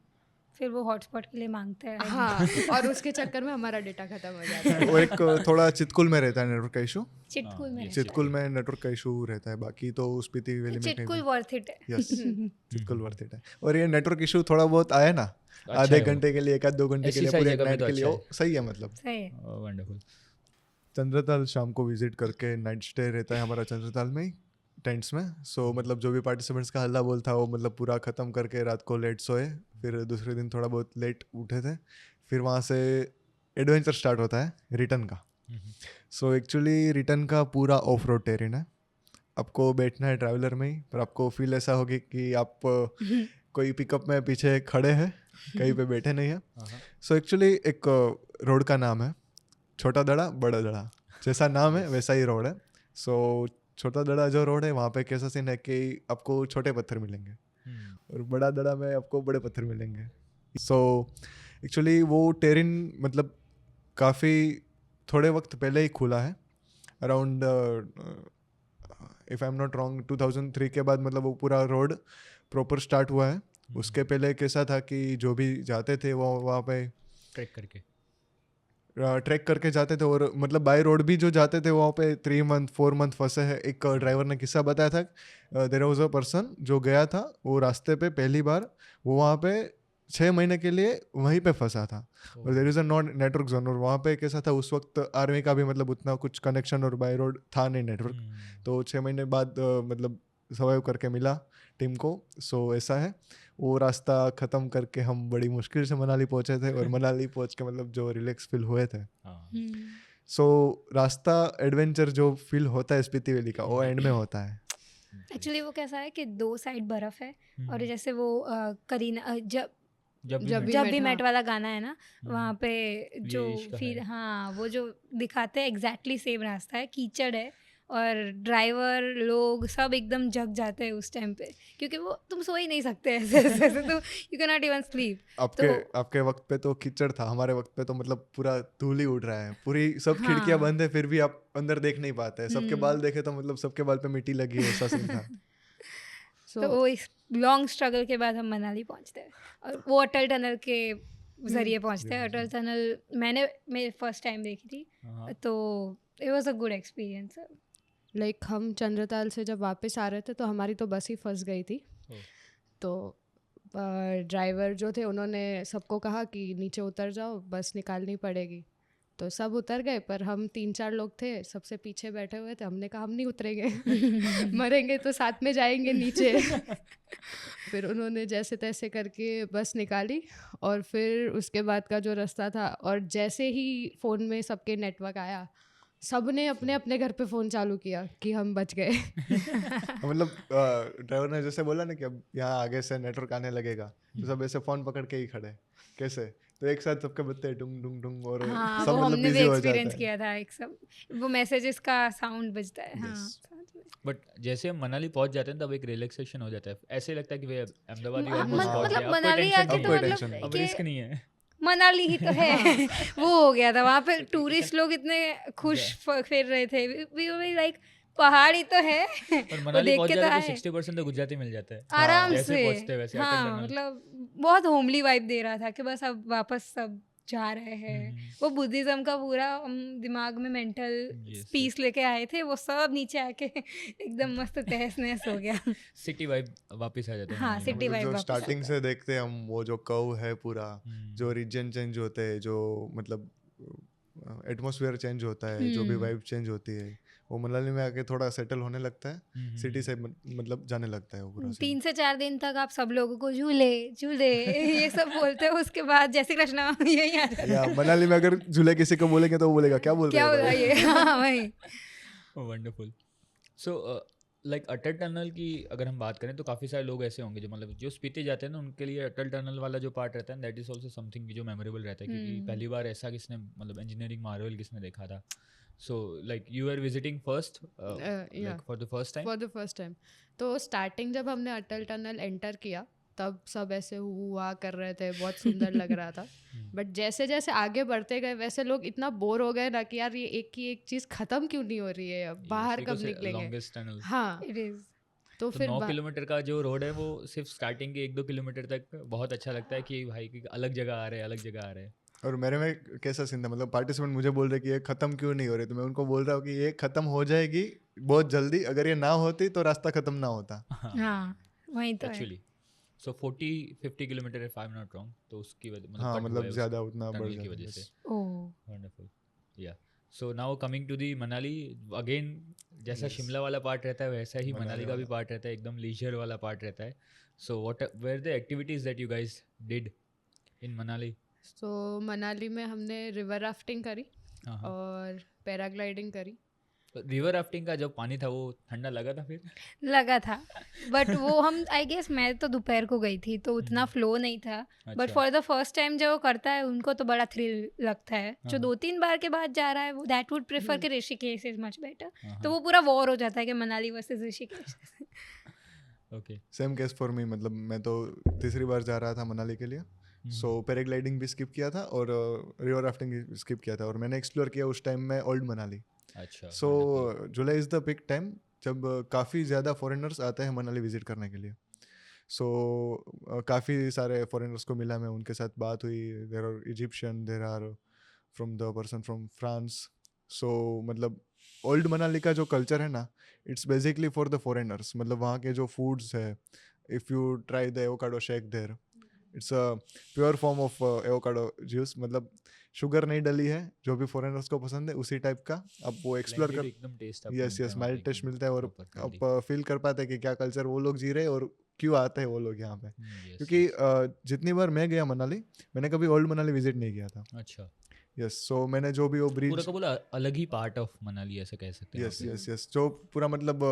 फिर वो हॉटस्पॉट के लिए मांगते हैं हाँ और उसके चक्कर में हमारा डेटा खत्म हो जाता है वो एक थोड़ा चितकुल में रहता है नेटवर्क का इशू चिटकुल में चितकुल में नेटवर्क का इशू रहता है बाकी तो स्पीति वैली में चिटकुल वर्थ इट है यस चितकुल वर्थ इट है और ये नेटवर्क इशू थोड़ा बहुत आया ना आधे घंटे के लिए 1-2 घंटे के ऐसी लिए सारी पूरे जगह में नाइट तो के लिए अच्छा वो सही है मतलब सही है वंडरफुल चंद्रताल शाम को विजिट करके नाइट स्टे रहता है हमारा चंद्रताल में ही टेंट्स में सो मतलब जो भी पार्टिसिपेंट्स का हल्ला बोल था वो मतलब पूरा ख़त्म करके रात को लेट सोए फिर दूसरे दिन थोड़ा बहुत लेट उठे थे फिर वहाँ से एडवेंचर स्टार्ट होता है रिटर्न का सो एक्चुअली रिटर्न का पूरा ऑफ रोड टेरेन है आपको बैठना है ट्रैवलर में ही पर आपको फील ऐसा होगी कि आप कोई पिकअप में पीछे खड़े हैं कहीं पे बैठे नहीं है सो एक्चुअली एक रोड का नाम है छोटा दड़ा बड़ा दड़ा जैसा नाम है वैसा ही रोड है सो छोटा दड़ा जो रोड है वहाँ पे कैसा सीन है कि आपको छोटे पत्थर मिलेंगे और बड़ा दड़ा में आपको बड़े पत्थर मिलेंगे सो एक्चुअली वो टेरिन मतलब काफ़ी थोड़े वक्त पहले ही खुला है around if I am not wrong 2003 के बाद मतलब वो पूरा रोड प्रॉपर स्टार्ट हुआ है उसके पहले कैसा था कि जो भी जाते थे वो वहाँ पे ट्रैक करके ट्रैक करके जाते थे, और मतलब बाय रोड भी जो जाते थे वहाँ पे 3 मंथ 4 मंथ फंसे हैं। एक ड्राइवर ने किस्सा बताया था, देयर वाज अ पर्सन जो गया था, वो रास्ते पे पहली बार वो वहाँ पे 6 महीने के लिए वहीं पे फंसा था, और there is a non network zone, और वहाँ पे कैसा था उस वक्त आर्मी का भी मतलब उतना कुछ कनेक्शन और बाय रोड था नहीं नेटवर्क, तो 6 महीने बाद मतलब सर्वाइव करके मिला टीम को। सो ऐसा है, वो रास्ता ख़त्म करके हम बड़ी मुश्किल से मनाली पहुँचे थे, और मनाली पहुँच के मतलब जो रिलैक्स फील हुए थे। सो रास्ता एडवेंचर जो फील होता है स्पीति वैली का, वो एंड में होता है। एक्चुअली वो कैसा है कि 2 साइड बर्फ है, और जैसे वो करीना जब जब भी जब met, भी हाँ। मेट वाला गाना है ना, वहाँ पे जो इश्क फील, है। हाँ वो जो दिखाते हैं एग्जैक्टली सेम रास्ता है, कीचड़ है, और ड्राइवर लोग सब एकदम जग जाते हैं उस टाइम पे, क्योंकि वो तुम सो ही नहीं सकते ऐसे ऐसे तो you can not even sleep. आपके वक्त पे तो कीचड़ था, हमारे वक्त पे तो मतलब पूरा धूल ही उड़ रहा है, पूरी सब हाँ। खिड़कियां बंद है, फिर भी आप अंदर देख नहीं पाते हैं। सबके हम्म। बाल देखे तो मतलब सबके बाल पे मिट्टी लगी है, ऐसा सीन था। तो So, वो इस लॉन्ग स्ट्रगल के बाद हम मनाली पहुंचते हैं, और वो अटल टनल के जरिए पहुंचते हैं। अटल टनल मैं फर्स्ट टाइम देखी थी, तो it was a good experience. Like हम चंद्रताल से जब वापस आ रहे थे तो हमारी तो बस ही फंस गई थी। तो ड्राइवर जो थे उन्होंने सबको कहा कि नीचे उतर जाओ, बस निकालनी पड़ेगी। तो सब उतर गए, पर हम 3-4 लोग थे सबसे पीछे बैठे हुए थे। हमने कहा हम नहीं उतरेंगे मरेंगे तो साथ में जाएंगे नीचे फिर उन्होंने जैसे तैसे करके बस निकाली, और फिर उसके बाद का जो रास्ता था, और जैसे ही फ़ोन में सबके नेटवर्क आया, सबने अपने अपने घर पे फ़ोन चालू किया कि हम बच गए मतलब ड्राइवर ने जैसे बोला ना कि अब यहाँ आगे से नेटवर्क आने लगेगा, तो सब ऐसे फोन पकड़ के ही खड़े, कैसे तो एक साथ सबके बत्ते डुंग डुंग डुंग, और हाँ, सब वो मतलब हमने भी बिजी हो जाता एक्सपीरियंस है। किया था, एक सब वो मैसेजेस का साउंड बजता है। हाँ, Yes. साथ में। बट जैसे हम मनाली पहुंच जाते हैं तब एक रिलैक्सेशन हो जाता है, ऐसे लगता है कि भाई अहमदाबाद ही हाँ, ऑलमोस्ट पहुंच मतलब गए, अब कोई मनाली टेंशन आके नहीं तो कोई है, टेंशन मतलब नहीं। अब रिस्क नहीं है। मनाली ही तो है वो हो गया था, वहाँ पे टूरिस्ट लोग इतने खुश फिर रहे थे, वी वर लाइक पहाड़ ही तो है और वो मनाली देख पहुंच के तो जाते तो आए 60% तो गुजराती मिल जाता है आराम जैसे से। पहुंचते वैसे अटल हाँ, टनल। मतलब बहुत होमली वाइब दे रहा था कि बस अब वापस सब जा रहे हैं। वो बुद्धिज्म का पूरा हम दिमाग में मेंटल Yes, पीस लेके आए थे, वो सब नीचे आके एकदम मस्त तहस नहस हो गया। सिटी वाइब वापस आ जाता है हाँ, मनाली में। city मतलब vibe जो वापस स्टार्टिंग आता से देखते हैं हम, वो जो कर्व है पूरा, हम्म। जो रीजन चेंज होते हैं, जो मतलब एटमॉस्फेयर चेंज होता है, जो भी वाइब चेंज होती है, वो मनाली में आके थोड़ा सेटल होने लगता है, सिटी से मतलब जाने लगता है वो पूरा scene। 3 से 4 दिन तक आप सब लोगों को झूले झूले ये सब बोलते हो, उसके बाद जय श्री कृष्णा यही आ जाता या है। मनाली में अगर झूले किसी को बोलेंगे तो वो बोलेगा क्या बोल रहे क्या हो बोला भाई? ये? हाँ वही। वंडरफुल। सो लाइक अटल टनल की अगर हम बात करें तो काफ़ी सारे लोग ऐसे होंगे जो मतलब जो स्पीति जाते हैं ना, उनके लिए अटल टनल वाला जो पार्ट रहता है दैट इज ऑल्सो समथिंग जो मेमोरेबल रहता है, क्योंकि पहली बार ऐसा किसने मतलब इंजीनियरिंग मार्वल किसने देखा था। So like you are visiting first like for the first time. For the first time. तो स्टार्टिंग जब हमने अटल टनल एंटर किया तब सब ऐसे हुआ कर रहे थे, बहुत सुंदर लग रहा था। बट जैसे जैसे आगे बढ़ते गए वैसे लोग इतना बोर हो गए ना कि यार ये एक की एक चीज़ ख़त्म क्यों नहीं हो रही है, अब बाहर कब निकलेंगे। लॉन्गेस्ट टनल हाँ, इट इज। तो तो फिर 9 किलोमीटर का जो रोड है वो सिर्फ स्टार्टिंग के 1-2 किलोमीटर तक बहुत अच्छा लगता है कि भाई कि अलग जगह आ रहे हैं, अलग जगह आ रहे हैं। और मेरे में कैसा सीन था, मतलब पार्टिसिपेंट मुझे बोल रहे कि ये खत्म क्यों नहीं हो रही, तो मैं उनको बोल रहा हूँ कि ये खत्म हो जाएगी बहुत जल्दी, अगर ये ना होती तो रास्ता खत्म ना होता। हाँ वही तो है। Actually so 40-50 kilometre if I am not wrong, तो उसकी वजह मतलब हाँ कट हुआ मतलब है उस ज़्यादा उतना बढ़ टनल की जाता वजह है। से। Oh wonderful. या so now coming to the Manali again, जैसा शिमला वाला पार्ट रहता है वैसा ही मनाली का भी पार्ट रहता है, एकदम लीजर वाला पार्ट रहता है। So what were the activities that you guys did in Manali? तो मनाली में हमने रिवर राफ्टिंग करी हाँ। और पैराग्लाइडिंग करी। रिवर राफ्टिंग का जब पानी था वो ठंडा लगा था फिर? लगा था, बट वो हम आई गेस मैं तो दोपहर को गई थी तो उतना फ्लो नहीं था, बट अच्छा। फॉर द फर्स्ट टाइम जो वो करता है उनको तो बड़ा थ्रिल लगता है। जो 2-3 बार के बाद जा रहा है वो दैट वुड प्रेफर कि ऋषिकेश इज मच बेटर। तो वो पूरा वॉर हो जाता है कि Manali versus Rishikesh. Okay. Same case for me, मतलब मैं तो तीसरी बार जा रहा था मनाली के लिए, सो पैराग्लाइडिंग भी स्किप किया था और रिवर राफ्टिंग भी स्किप किया था, और मैंने एक्सप्लोर किया उस टाइम में ओल्ड मनाली। अच्छा। So July is the peak time जब काफ़ी ज़्यादा फॉरेनर्स आते हैं मनाली विजिट करने के लिए। सो काफ़ी सारे फॉरेनर्स को मिला मैं, उनके साथ बात हुई। There are Egyptian, there are from the person from France. So मतलब ओल्ड मनाली का जो कल्चर है ना, it's basically for the foreigners. मतलब वहाँ के जो फूड्स है, if you try the avocado shake there, it's a pure form of avocado juice. मतलब शुगर नहीं डली है, जो भी फॉरेनर्स को पसंद है उसी टाइप का आप वो एक्सप्लोर कर. एकदम टेस्ट आपको यस मिलता यस, है वहाँ पे माइल्ड टेस्ट एकदम मिलता है और proper healthy। आप फील कर पाते हैं कि क्या कल्चर वो लोग जी रहे हैं और क्यों आते हैं वो लोग यहाँ पे. Yes, क्योंकि yes। जितनी बार मैं गया मनाली, मैंने कभी ओल्ड मनाली विजिट नहीं किया था. अच्छा, यस, सो मैंने जो भी वो पूरा ब्रिज. का पूरा अलग ही पार्ट ऑफ मनाली ऐसे कह सकते हैं यस वहाँ पे। यस यस, जो पूरा मतलब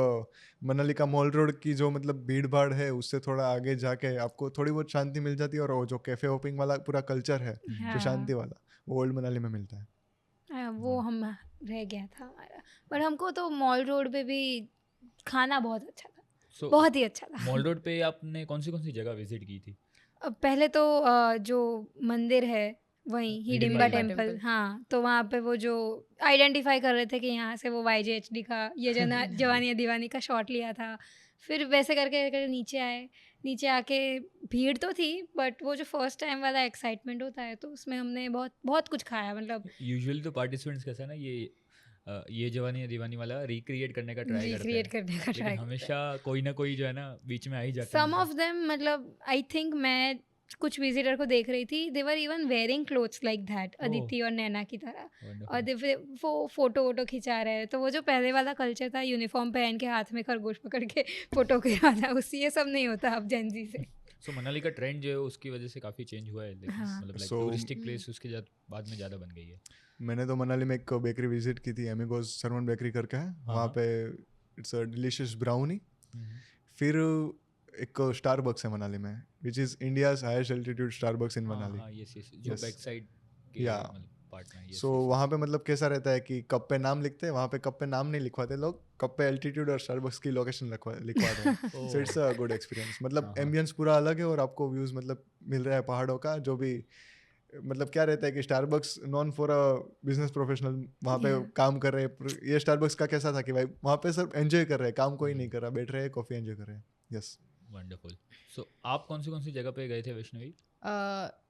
मनाली का मॉल रोड की जो मतलब भीड़ भाड़ है, उससे थोड़ा आगे जाके आपको थोड़ी बहुत शांति मिल जाती है. और वो जो कैफे होपिंग वाला पूरा कल्चर है, जो हाँ। शांति वाला, वो ओल्ड मनाली में मिलता है. वो हम रह गया था हमारा, पर हमको तो मॉल रोड पे भी खाना बहुत अच्छा था, So, बहुत ही अच्छा था. मॉल रोड पे आपने कौन सी जगह विजिट की थी? पहले तो जो मंदिर है वहीं हिडिंबा हिडिंबा टेम्पल, हाँ, तो वहाँ पे वो जो आइडेंटिफाई कर रहे थे कि यहाँ से वो YJHD का ये जवानी है दीवानी का शॉट लिया था. फिर वैसे करके नीचे आए. नीचे आके भीड़ तो थी, बट वो जो फर्स्ट टाइम वाला एक्साइटमेंट होता है, तो उसमें हमने बहुत बहुत कुछ खाया. मतलब यूजुअली तो पार्टिसिपेंट्स कैसा है ना, ये जवानी है दीवानी वाला रिक्रिएट करने का ट्राई करते रिक्रिएट हैं, करने का लेकिन ट्राई. हमेशा कोई ना कोई जो है ना बीच में आ ही जाता है सम ऑफ देम, मतलब आई थिंक मैं कुछ विजिटर को देख रही थी, they were even wearing clothes like that, Aditi और नैना की तरह. और वो फोटो वोटो खिंचा रहे हैं. तो वो जो पहले वाला कल्चर था, यूनिफॉर्म पहन के हाथ में खरगोश पकड़ के फोटो खिंचवाना, उससे ये सब नहीं होता अब जेंजी से. सो मनाली का ट्रेंड जो है उसकी वजह से काफ़ी चेंज हुआ है, लेकिन हाँ. मतलब लाइक So- टूरिस्टिक प्लेस उसके बाद में ज़्यादा बन गई है। मैंने तो मनाली में एक बेकरी विजिट की थी, एमिगोज सरवन बेकरी करके है. वहाँ पे इट्स अ डिलीशियस ब्राउनी. फिर एक स्टारबक्स है मनाली में, which is India's highest altitude Starbucks in Manali. हाँ यस यस, जो Yes. बैक साइड के Yeah. मतलब पार्ट में। सो वहाँ पे मतलब कैसा रहता है कि कप पे नाम लिखते हैं, वहाँ पे कप पे नाम नहीं लिखवाते लोग, कप पे एल्टीट्यूड और स्टारबक्स की लोकेशन लिखवाते हैं. So it's a good experience. मतलब हाँ. एम्बियंस पूरा अलग है और आपको व्यूज़ मतलब मिल रहा है पहाड़ों का. जो भी मतलब क्या रहता है कि Starbucks non for a business professional वहाँ पे Yeah. काम कर रहे हैं. ये स्टारबक्स का कैसा था कि भाई वहाँ पे सिर्फ एंजॉय कर रहे हैं, काम कोई नहीं कर रहा, बैठ रहे हैं, कॉफ़ी एंजॉय कर रहे हैं. यस. वंडरफुल. सो आप कौन सी जगह पे गए थे वैष्णवी?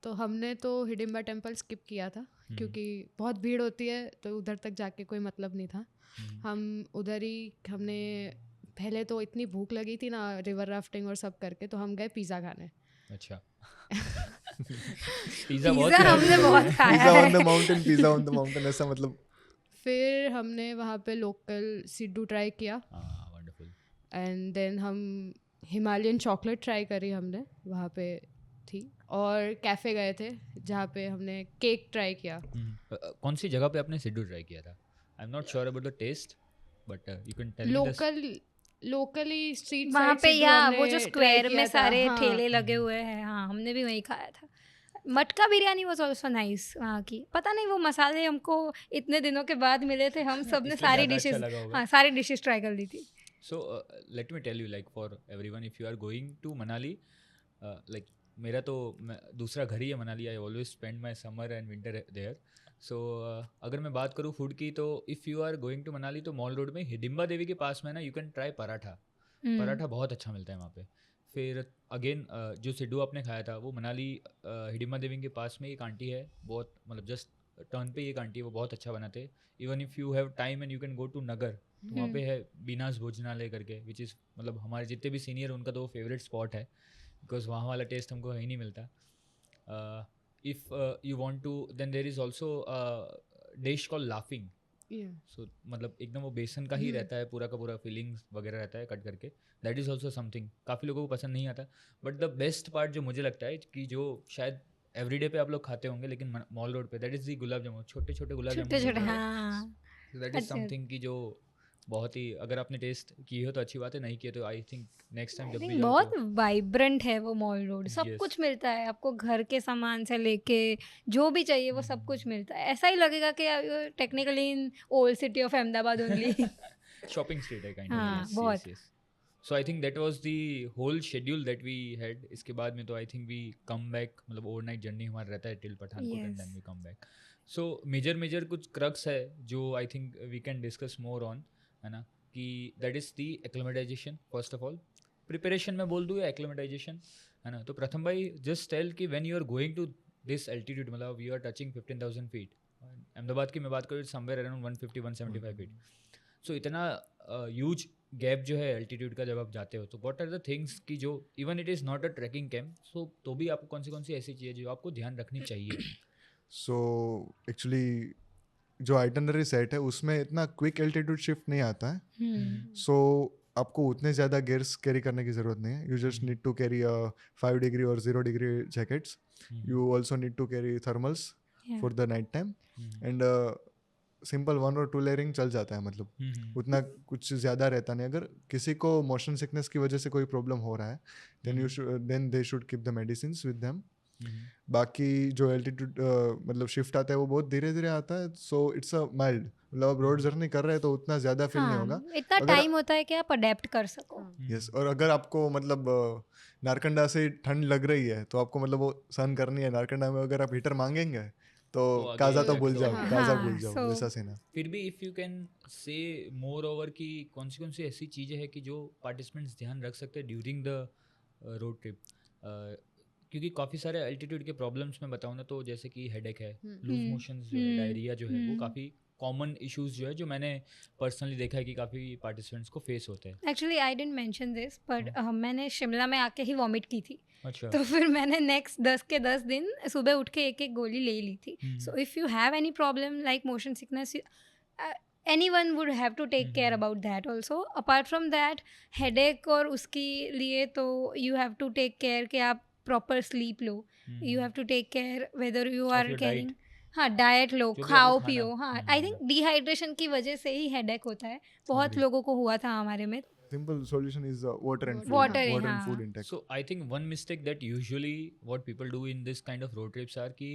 तो हमने तो हिडिंबा टेम्पल स्किप किया था, क्योंकि बहुत भीड़ होती है, तो उधर तक जाके कोई मतलब नहीं था. हम उधर ही हमने पहले तो इतनी भूख लगी थी ना रिवर राफ्टिंग और सब करके, तो हम गए पिज़्ज़ा खाने. अच्छा. पिज़्ज़ा बहुत पिज़्ज़ा हमने बहुत खाया पिज़्ज़ा ऑन द है. Mountain, pizza on the mountain, ऐसा मतलब. फिर हमने वहाँ पे लोकल सिड्डू ट्राई किया, हाँ वंडरफुल. एंड देन हम हिमालयन चॉकलेट ट्राई करी हमने, वहाँ पे थी. और कैफ़े गए थे जहाँ पे हमने केक ट्राई किया. कौन सी जगह पे आपने सिड्डू ट्राई किया था? I am not sure about the taste, but you can tell me locally street वहाँ पे या वो जो स्क्वायर में सारे हाँ. ठेले लगे हुए हैं, हाँ, हमने भी वहीं खाया था. मटका बिरयानी वाज आल्सो नाइस वहाँ की. पता नहीं वो मसाले हमको इतने दिनों के बाद मिले थे, हम सब ने इसलिए सारी ज़्यादा अच्छा डिशेस, लगा होगा. हाँ, सारी डिशेस ट्राई कर ली थी. So let me tell you, like for everyone, if you are going to Manali, like मेरा तो दूसरा घर ही है Manali. I always spend my summer and winter there. So अगर मैं बात करूँ फूड की, तो if you are going to Manali तो मॉल रोड में हिडिंबा देवी के पास में ना you can try paratha. Paratha बहुत अच्छा मिलता है वहाँ पे. फिर अगेन जो सिड्डू आपने खाया था वो मनाली हिडिंबा देवी के पास में एक आंटी है, बहुत मतलब जस्ट टर्न पे एक आंटी है, वो बहुत अच्छा बनाते. Even if you have time and you can go to Naggar, तो वहाँ पे है बीनास भोजनालय करके, विच इज़ मतलब हमारे जितने भी सीनियर उनका तो वो फेवरेट स्पॉट है, बिकॉज वहाँ वाला टेस्ट हमको कहीं नहीं मिलता. If you want to, then there is also dish call laphing. So मतलब एकदम वो बेसन का ही रहता है, पूरा का पूरा फीलिंग्स वगैरह रहता है कट करके. दैट इज़ ऑल्सो समथिंग काफ़ी लोगों को पसंद नहीं आता. बट द बेस्ट पार्ट जो मुझे लगता है कि जो शायद एवरीडे पे आप लोग खाते होंगे, लेकिन मॉल रोड पे, दैट इज़ दी गुलाब जामुन. छोटे छोटे गुलाब जामुन. छोटे छोटे, हाँ. दैट इज़ समथिंग की जो बहुत ही, अगर आपने टेस्ट की हो तो अच्छी बात है, नहीं किए तो आई थिंक नेक्स्ट टाइम जब भी जाओ बहुत तो वाइब्रेंट है वो मॉल रोड. सब Yes. कुछ मिलता है आपको, घर के सामान से लेके जो भी चाहिए वो सब कुछ मिलता है. ऐसा ही लगेगा कि technically in old city of Ahmedabad only. Shopping street है काइंड हाँ, ऑफ. बहुत. So I think that was the whole schedule that we had. इसके बाद में तो I think we come back, मतलब ओवरनाइट जर्नी हमारा रहता है till Pathankot and then we come back. So major कुछ क्रक्स है जो I think we can discuss more on, है ना, कि that is the acclimatisation. First of all preparation में बोल दूँ या एक्लेमेटाइजेशन, है ना. तो प्रथम भाई जस्ट टेल कि when you are going to this altitude, मतलब you are touching 15,000 feet, Ahmedabad की मैं बात करूँ समवेयर अराउंड 150-175 फीट. सो इतना ह्यूज गैप जो है एल्टीट्यूड का जब आप जाते हो, तो व्हाट आर द थिंग्स की जो even it is not a trekking camp, so तो भी आपको कौन सी ऐसी चीज़ें जो आपको ध्यान रखनी चाहिए? सो एक्चुअली जो आइटनरी सेट है उसमें इतना क्विक एल्टीट्यूड शिफ्ट नहीं आता है. सो आपको उतने ज़्यादा गियर्स कैरी करने की ज़रूरत नहीं है. You just need to carry 5 degree और 0 degree jackets. You also need to carry thermals for the night time and simple 1 और 2 लेयरिंग चल जाता है. मतलब उतना कुछ ज़्यादा रहता नहीं. अगर किसी को मोशन सिकनेस की वजह से कोई प्रॉब्लम हो रहा है then they should keep the medicines with them. बाकी जो एल्टीट्यूड मतलब शिफ्ट आता है वो बहुत धीरे धीरे आता है. सो इट्स अ माइल्ड, मतलब आप रोड जर्नी कर रहे हैं तो उतना ज़्यादा फील नहीं होगा. इतना अगर- टाइम होता है कि आप अडेप्ट कर सको. यस. और अगर आपको मतलब नारकंडा से ठंड लग रही है तो आपको मतलब वो सहन करनी है. नारकंडा में अगर आप हीटर मांगेंगे तो आगे काजा तो जाके भूल तो- जाओ, हाँ, काजा हाँ, भूल जाओ, so- वैसा सीन है. फिर भी if you can say more over की कौन सी ऐसी चीज़ें हैं कि जो पार्टिसिपेंट्स ध्यान रख सकते हैं ड्यूरिंग द रोड ट्रिप? क्योंकि काफ़ी सारे एल्टीट्यूड के प्रॉब्लम्स मैं बताऊँ ना, तो जैसे कि हेडेक है, लूज मोशंस जो है, डायरिया जो है, वो काफ़ी कॉमन इश्यूज जो है जो मैंने पर्सनली देखा है कि काफ़ी पार्टिसिपेंट्स को फेस होते हैं. Actually I didn't mention this but मैंने शिमला में आके ही वॉमिट की थी. अच्छा. तो फिर मैंने नेक्स्ट 10 के 10 दिन सुबह उठ के एक एक गोली ले ली थी. So if you have any problem like motion sickness, anyone would have to take care about that also. Apart from that, headache और उसके लिए तो you have to take care कि आप proper sleep low. You have to take care whether you are your carrying. diet. हाँ, diet लो, जो भी खाओ आपको पियो. खाना- हाँ, आई थिंक डिहाइड्रेशन की वजह से ही हेडेक होता है. बहुत लोगों को हुआ था हमारे में. Simple solution is water and food. Water, and हाँ. food intake. So I think one mistake that usually what people do in this kind of road trips are कि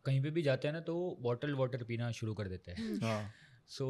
कहीं पे भी जाते हैं ना तो बॉटल वाटर पीना शुरू कर देते हैं. हाँ. सो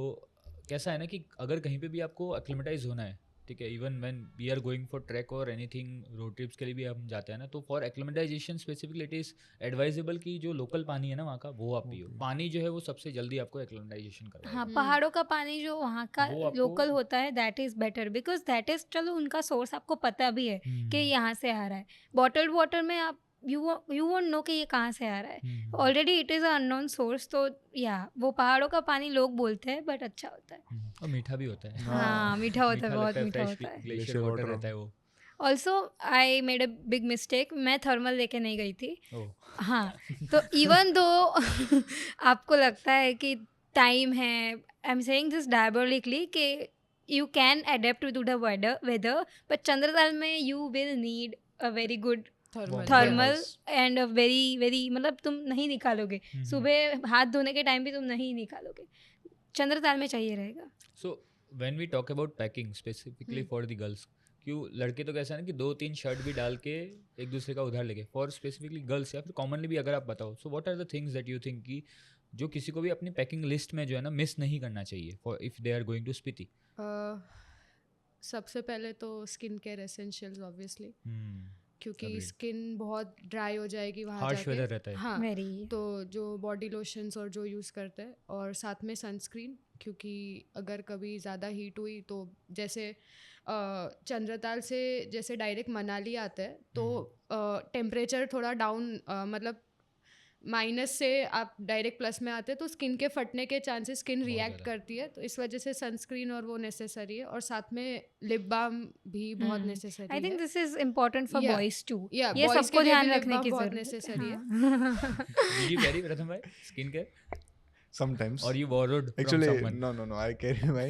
कैसा है ना कि अगर कहीं पे भी आपको एक्लिमेटाइज होना है, ठीक है, even when we are going for trek और एनीथिंग रोड ट्रिप्स के लिए भी हम जाते हैं ना, तो for acclimatization specifically it is advisable कि जो लोकल पानी है ना वहाँ का वो आप पियो. पानी जो है वो सबसे जल्दी आपको एक्लिमेटाइजेशन करवाएगा. हाँ, पहाड़ों का पानी जो वहाँ का वो आपको- लोकल होता है that is better because that is, चलो उनका सोर्स आपको पता भी है कि यहाँ से आ रहा है. बॉटल्ड वाटर में आप यू वोंट नो कि ये कहाँ से आ रहा है. Already it is a unknown source. तो या वो पहाड़ों का पानी लोग बोलते हैं बट अच्छा होता है. और मीठा भी होता है. हाँ, मीठा होता है, बहुत लगता मीठा fresh होता है. ग्लेशियर Glacier वाटर water रहता है वो. Also I made a big mistake. मैं थर्मल लेके नहीं गई थी. ओह. हाँ, तो इवन दो आपको लगता है कि टाइम है, I am saying this diabolically कि you can adept to the weather but Chandratal में you will need a very good thermal and a very very, मतलब तुम नहीं निकालोगे सुबह हाथ धोने के टाइम भी तुम नहीं निकालोगे. चंद्रताल में चाहिए रहेगा. So when we talk about packing specifically for the girls, क्यों लड़के तो कैसा है ना कि 2-3 शर्ट भी डाल के एक दूसरे का उधार लेके, फॉर स्पेसिफिकली गर्ल्स या फिर कॉमनली भी अगर आप बताओ, so what are the things that you think कि जो किसी को भी अपनी पैकिंग लिस्ट में जो है ना मिस नहीं करना चाहिए for if they are going to Spiti? सबसे पहले तो स्किन केयर एसेंशियल्स ऑब्वियसली, क्योंकि Agreed. स्किन बहुत ड्राई हो जाएगी वहाँ हार्श जाके. वेदर रहता है. हाँ, वेरी. तो जो बॉडी लोशंस और जो यूज़ करते हैं, और साथ में सनस्क्रीन, क्योंकि अगर कभी ज़्यादा हीट हुई तो जैसे चंद्रताल से जैसे डायरेक्ट मनाली आता है तो टेम्परेचर थोड़ा डाउन, मतलब माइनस से आप डायरेक्ट प्लस में आते हैं तो स्किन के फटने के चांसेस, स्किन रिएक्ट ज़्यादा. करती है. तो इस वजह से सनस्क्रीन और वो नेसेसरी है, और साथ में लिप बाम भी बहुत नेसेसरी आई है. Think this is important for Yeah. Boys too. Yeah, ये boys सबको के लिए ध्यान भी lip रखने balm की बहुत जरूरत necessary है. है. Did you carry Pratham bhai skin care Sometimes. or you borrowed from Actually, someone? no. I carry my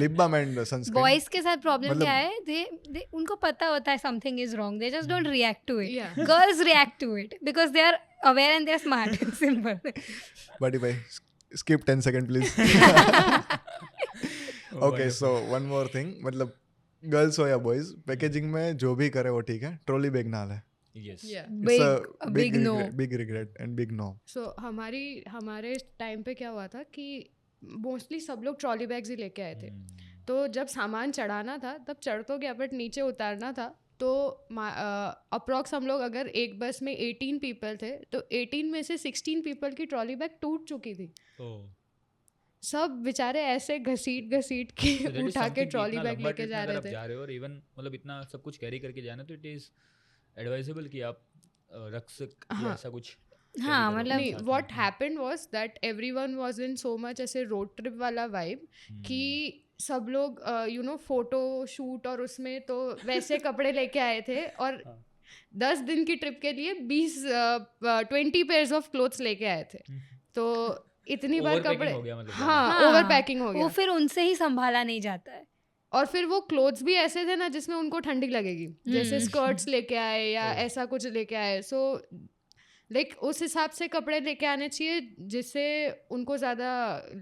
lip balm and sunscreen. Boys के साथ प्रॉब्लम मतलब- क्या है, दे उनको पता होता है something is wrong, they just don't react to it. Yeah. Girls react to it because they are aware and they are smart. Simple. Buddy bhai, skip 10 seconds please. Okay, so one more thing. मतलब girls हो या boys, packaging में जो भी करे वो ठीक है, ट्रॉली बैग ना ले. Yes. Yeah. Big no. Big regret and big no. So हमारे टाइम पे क्या हुआ था कि मोस्टली सब लोग ट्रॉली बैग्स ही लेके आए थे. तो जब सामान चढ़ाना था तब चढ़ तो गया, बट नीचे उतारना था तो अप्रॉक्स हम लोग अगर एक बस में 18 पीपल थे तो 18 में से 16 पीपल की ट्रॉली बैग टूट चुकी थी. Oh. सब बेचारे ऐसे घसीट के So that is उठा के something कि ट्रॉली इतना बैग लंबा लेके trip में जा अगर रहे आप थे. जा रहे हो और इवन मतलब इतना सब कुछ कैरी करके जाना, तो इट इज एडवाइजेबल कि आप रक्सक या हाँ. ऐसा कुछ हाँ, करो मतलब- नहीं, साथ में। what happened was that everyone was in so much ऐसे रोड ट्रिप वाला वाइब कि सब लोग यू नो फोटो शूट और उसमें तो वैसे कपड़े लेके आए थे और 10 दिन की ट्रिप के लिए 20 पेयर्स ऑफ क्लोथ्स लेके आए थे, तो इतनी बार Overpacking कपड़े, हो गया मतलब हाँ हाँ, ओवर पैकिंग हो वो गया। फिर उनसे ही संभाला नहीं जाता है। और फिर वो क्लोथ्स भी ऐसे थे ना जिसमें उनको ठंडी लगेगी, जैसे स्कर्ट्स लेके आए या ऐसा कुछ लेके आए, सो लाइक उस हिसाब से कपड़े लेके आने चाहिए जिससे उनको ज़्यादा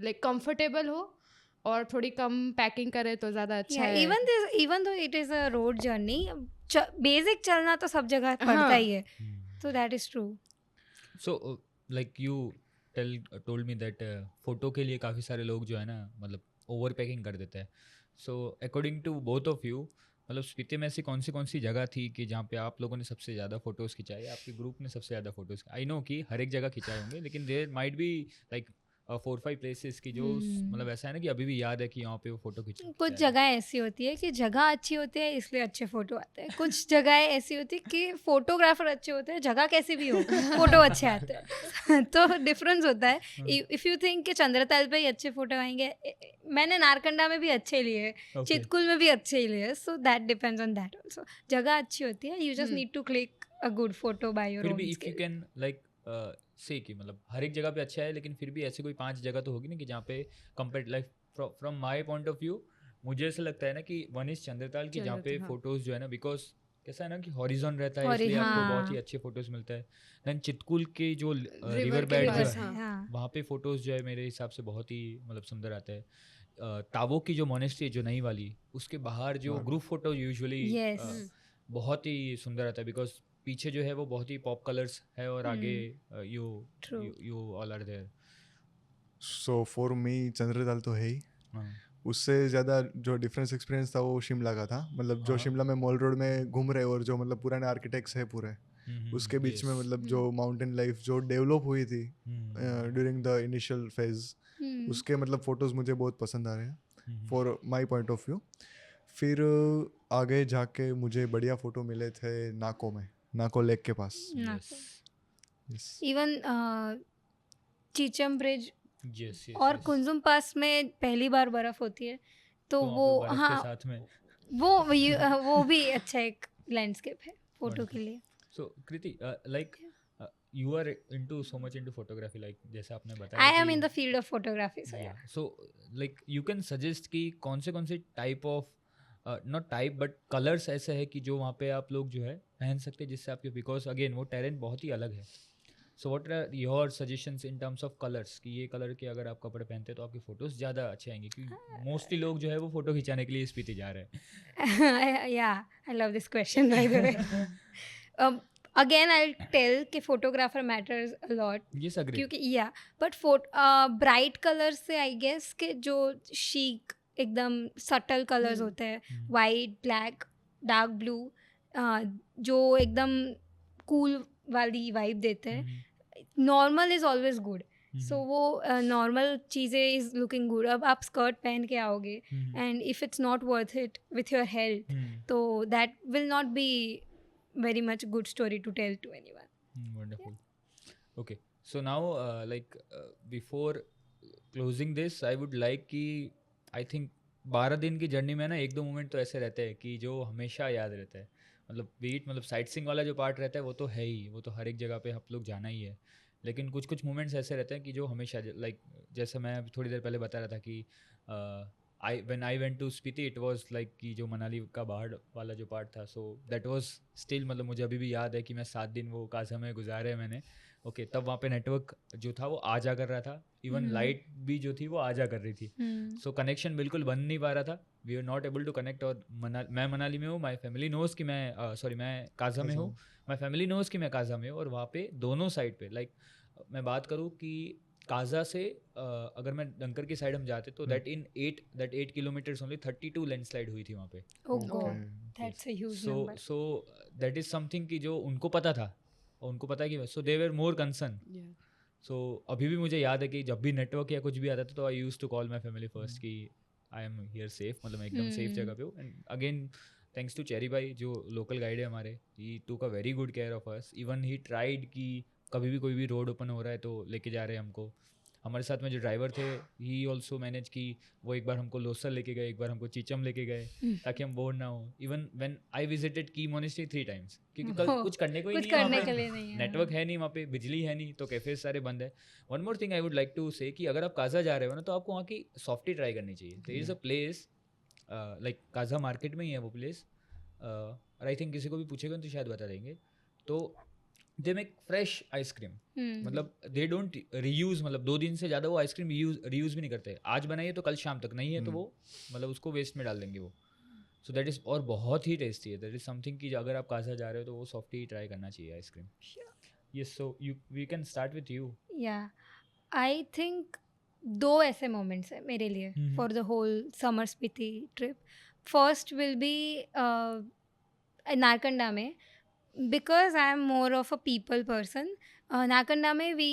लाइक कंफर्टेबल हो और थोड़ी कम पैकिंग करे तो ज़्यादा अच्छा है। Even though it is a road journey, basic चलना तो सब जगह पड़ता हाँ। ही है, तो that is true. So like you told me that photo के लिए काफ़ी सारे लोग जो है ना मतलब ओवर पैकिंग कर देते हैं। So according to both of you मतलब स्पीति में ऐसी कौन सी जगह थी कि जहाँ पे आप लोगों ने सबसे ज़्यादा फोटोज़ खिंचाए, आपके ग्रुप ने सबसे ज़्यादा फोटोज़? आई नो कि हर एक जगह खिंचाए होंगे, लेकिन there might be like 4-5 places की जो मतलब ऐसा है ना कि अभी भी याद है कि यहाँ पे वो फोटो खिंचा कुछ जगह ऐसी होती है कि जगह अच्छी होती है इसलिए अच्छे फोटो आते हैं, कुछ जगह ऐसी होती है कि फोटोग्राफर अच्छे होते हैं, जगह कैसी भी हो फोटो अच्छे आते हैं तो डिफरेंस होता है। इफ़ यू थिंक कि चंद्रताल पे ही अच्छे फोटो आएंगे, मैंने नारकंडा में भी अच्छे लिए, चितकुल में भी अच्छे ही लिए, so that depends on that also. जगह अच्छी होती है, you just need to click a good photo by your फिर ओन भी if you skill. Can like say कि मतलब हर एक जगह पे अच्छा है, लेकिन फिर भी ऐसे कोई 5 जगह तो होगी ना कि जहाँ पे compare like from my point of view मुझे ऐसा लगता है ना कि वन इज चंद्रताल की जहाँ पे चंद्रताल, हाँ। फोटोज जो है ना, बिकॉज कैसा है ना कि हॉरिजॉन रहता है, और इसलिए आपको हाँ। बहुत ही अच्छे फोटोज मिलते हैं। देन चितकुल के जो रिवर के बेड जो पास, है हाँ। वहाँ पे फोटोज जो है मेरे हिसाब से बहुत ही मतलब सुंदर आते हैं। तावो की जो मोनेस्ट्री जो नई वाली, उसके बाहर जो ग्रुप फोटो यूजुअली Yes. बहुत ही सुंदर आता है, बिकॉज पीछे जो है वो बहुत ही पॉप कलर्स है और आगे you True. You all are there. So for me Chandratal तो है ही। उससे ज़्यादा जो डिफरेंस एक्सपीरियंस था वो शिमला का था। मतलब जो हाँ। शिमला में मॉल रोड में घूम रहे और जो मतलब पुराने आर्किटेक्ट्स है पूरे, उसके बीच में मतलब जो माउंटेन लाइफ जो डेवलप हुई थी ड्यूरिंग द इनिशियल फेज, उसके मतलब फोटोज़ मुझे बहुत पसंद आ रहे हैं for my point of view. फिर आगे जाके मुझे बढ़िया फ़ोटो मिले थे नाको में, नाको लेक के पास। Yes. Even Chicham bridge yes और कुंजुम पास में पहली बार बर्फ होती है, तो वो बर्फ हाँ के साथ में वो भी अच्छा एक लैंडस्केप है फोटो के लिए। So Kriti like you are into so much into photography, like जैसे आपने बताया I am in the field of photography, so या so like you can suggest कि कौन से type of not type but colours ऐसे है कि जो वहाँ पे आप लोग जो है पहन सकते हैं जिससे आपके, बिकॉज अगेन वो टेरेन बहुत ही अलग है। So what are your suggestions in terms of colours कि ये कलर के अगर आप कपड़े पहनते हैं तो आपकी फोटोज ज़्यादा अच्छे आएंगे, क्योंकि मोस्टली लोग जो है वो फोटो खिंचाने के लिए स्पीति जा रहे हैं। yeah, I love this question by the way. Again I'll tell कि photographer matters a lot, Yes, agree. क्योंकि but bright colors से I guess के जो chic एकदम subtle colors होते हैं, white, black, dark blue, जो एकदम cool वाली vibe देते हैं, normal is always good. सो वो नॉर्मल चीज़ें इज़ लुकिंग गुड। अब आप स्कर्ट पहन के आओगे and if it's not worth it with your health, तो that will not be very much good story to tell to anyone. Wonderful. Okay, so now like before closing this I would like कि I think 12 दिन की journey में ना 1-2 moment तो ऐसे रहते हैं कि जो हमेशा याद रहता है। मतलब बीट मतलब साइट सीइंग वाला जो पार्ट रहता है वो तो है ही, वो तो हर एक जगह पे हम लोग जाना ही है, लेकिन कुछ मोमेंट्स ऐसे रहते हैं कि जो हमेशा लाइक जैसे मैं थोड़ी देर पहले बता रहा था कि when I went to Spiti it was like कि जो मनाली का बाहर वाला जो पार्ट था, so that was still मतलब मुझे अभी भी याद है कि मैं 7 दिन वो काजा में गुजारे मैंने। ओके, तब वहाँ पे नेटवर्क जो था वो आ जा कर रहा था, इवन लाइट भी जो थी वो आ जा कर रही थी, सो कनेक्शन बिल्कुल बन नहीं पा रहा था, we are not able to connect. और मैं मनाली में हूँ, माई फैमिली नोज़ कि मैं काजा में हूँ, माई फैमिली नोज़ कि मैं काजा में हूँ, और वहाँ पे दोनों साइड पे लाइक मैं बात करूँ कि काजा से अगर मैं डंकर की साइड हम जाते तो दैट 8 किलोमीटर्स ओनली 32 लैंडस्लाइड हुई थी वहाँ पे। Oh God, that's a huge number. So that is something कि जो उनको पता था और उनको पता है कि सो दे वर मोर कंसर्न। सो अभी भी मुझे याद है कि जब भी नेटवर्क या कुछ भी आता था तो I use to call my family first कि आई एम हियर सेफ, मतलब मैं एकदम सेफ जगह पे हूँ। And again thanks to Cherry भाई जो लोकल गाइड है हमारे, he took a very good care of us, even he tried कि कभी भी कोई भी रोड ओपन हो रहा है तो लेके जा रहे हैं हमको. हमारे साथ में जो ड्राइवर थे ही ऑल्सो मैनेज की. वो एक बार हमको लोसर लेके गए, एक बार हमको चीचम लेके गए ताकि हम बोर ना हो. इवन व्हेन आई विजिटेड की मोनेस्ट्री 3 times क्योंकि कल कुछ करने को ही कुछ नहीं है करने वहाँ के पे. लिए नहीं है. नेटवर्क है नहीं वहाँ पे, बिजली है नहीं, तो कैफे सारे बंद है. One more thing I would like to say कि अगर आप काजा जा रहे हो ना तो आपको वहाँ की सॉफ्टी ट्राई करनी चाहिए. There is a place like Kaza market में ही है वो प्लेस. और आई थिंक किसी को भी पूछेगा तो शायद बता देंगे. तो दे मेक फ्रेश आइसक्रीम. मतलब दे डोंट रीयूज, मतलब 2 दिन से ज़्यादा वो आइसक्रीम रीयूज भी नहीं करते. आज बनाइए तो कल शाम तक नहीं है तो वो मतलब उसको वेस्ट में डाल देंगे वो. सो दैट इज़, और बहुत ही टेस्टी है. दैट इज़ समथिंग कि अगर आप काजा जा रहे हो तो वो सॉफ्टी ट्राई करना चाहिए ice cream. Yes, so you we can start with you. Yeah I think 2 ऐसे मोमेंट्स हैं मेरे लिए for the whole summer Spiti trip. First will be Narkanda में, because I am more of a people person. Narkanda में we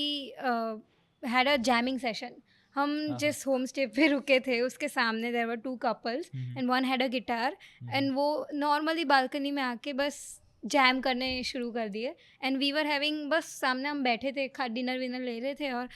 had a jamming session. हम जिस home stay पे रुके थे उसके सामने there were 2 couples and one had a guitar and वो नॉर्मली बालकनी में आके बस जैम करने शुरू कर दिए. एंड वी वर हैविंग, बस सामने हम बैठे थे, डिनर विनर ले रहे थे और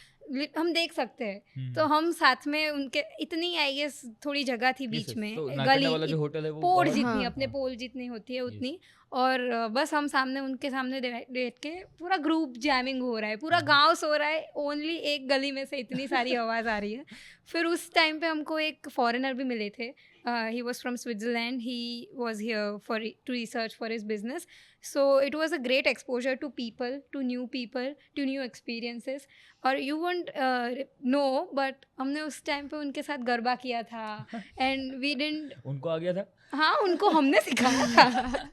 हम देख सकते हैं. तो हम साथ में उनके, इतनी आई गेस थोड़ी जगह थी बीच में, गली वाला जो होटल है वो पोल बहुत- जितनी, हाँ. अपने पोल जितनी होती है उतनी. और बस हम सामने उनके सामने बैठ के पूरा ग्रुप जैमिंग हो रहा है, पूरा गांव सो रहा है, ओनली एक गली में से इतनी सारी आवाज़ आ रही है. फिर उस टाइम पे हमको एक फॉरेनर भी मिले थे. he was from Switzerland. He was here to research for his business. So it was a great exposure to people, to new experiences. और you won't know, but हमने उस टाइम पे उनके साथ गरबा किया था. and we didn't. उनको आ गया था. हाँ, उनको हमने सिखाया था.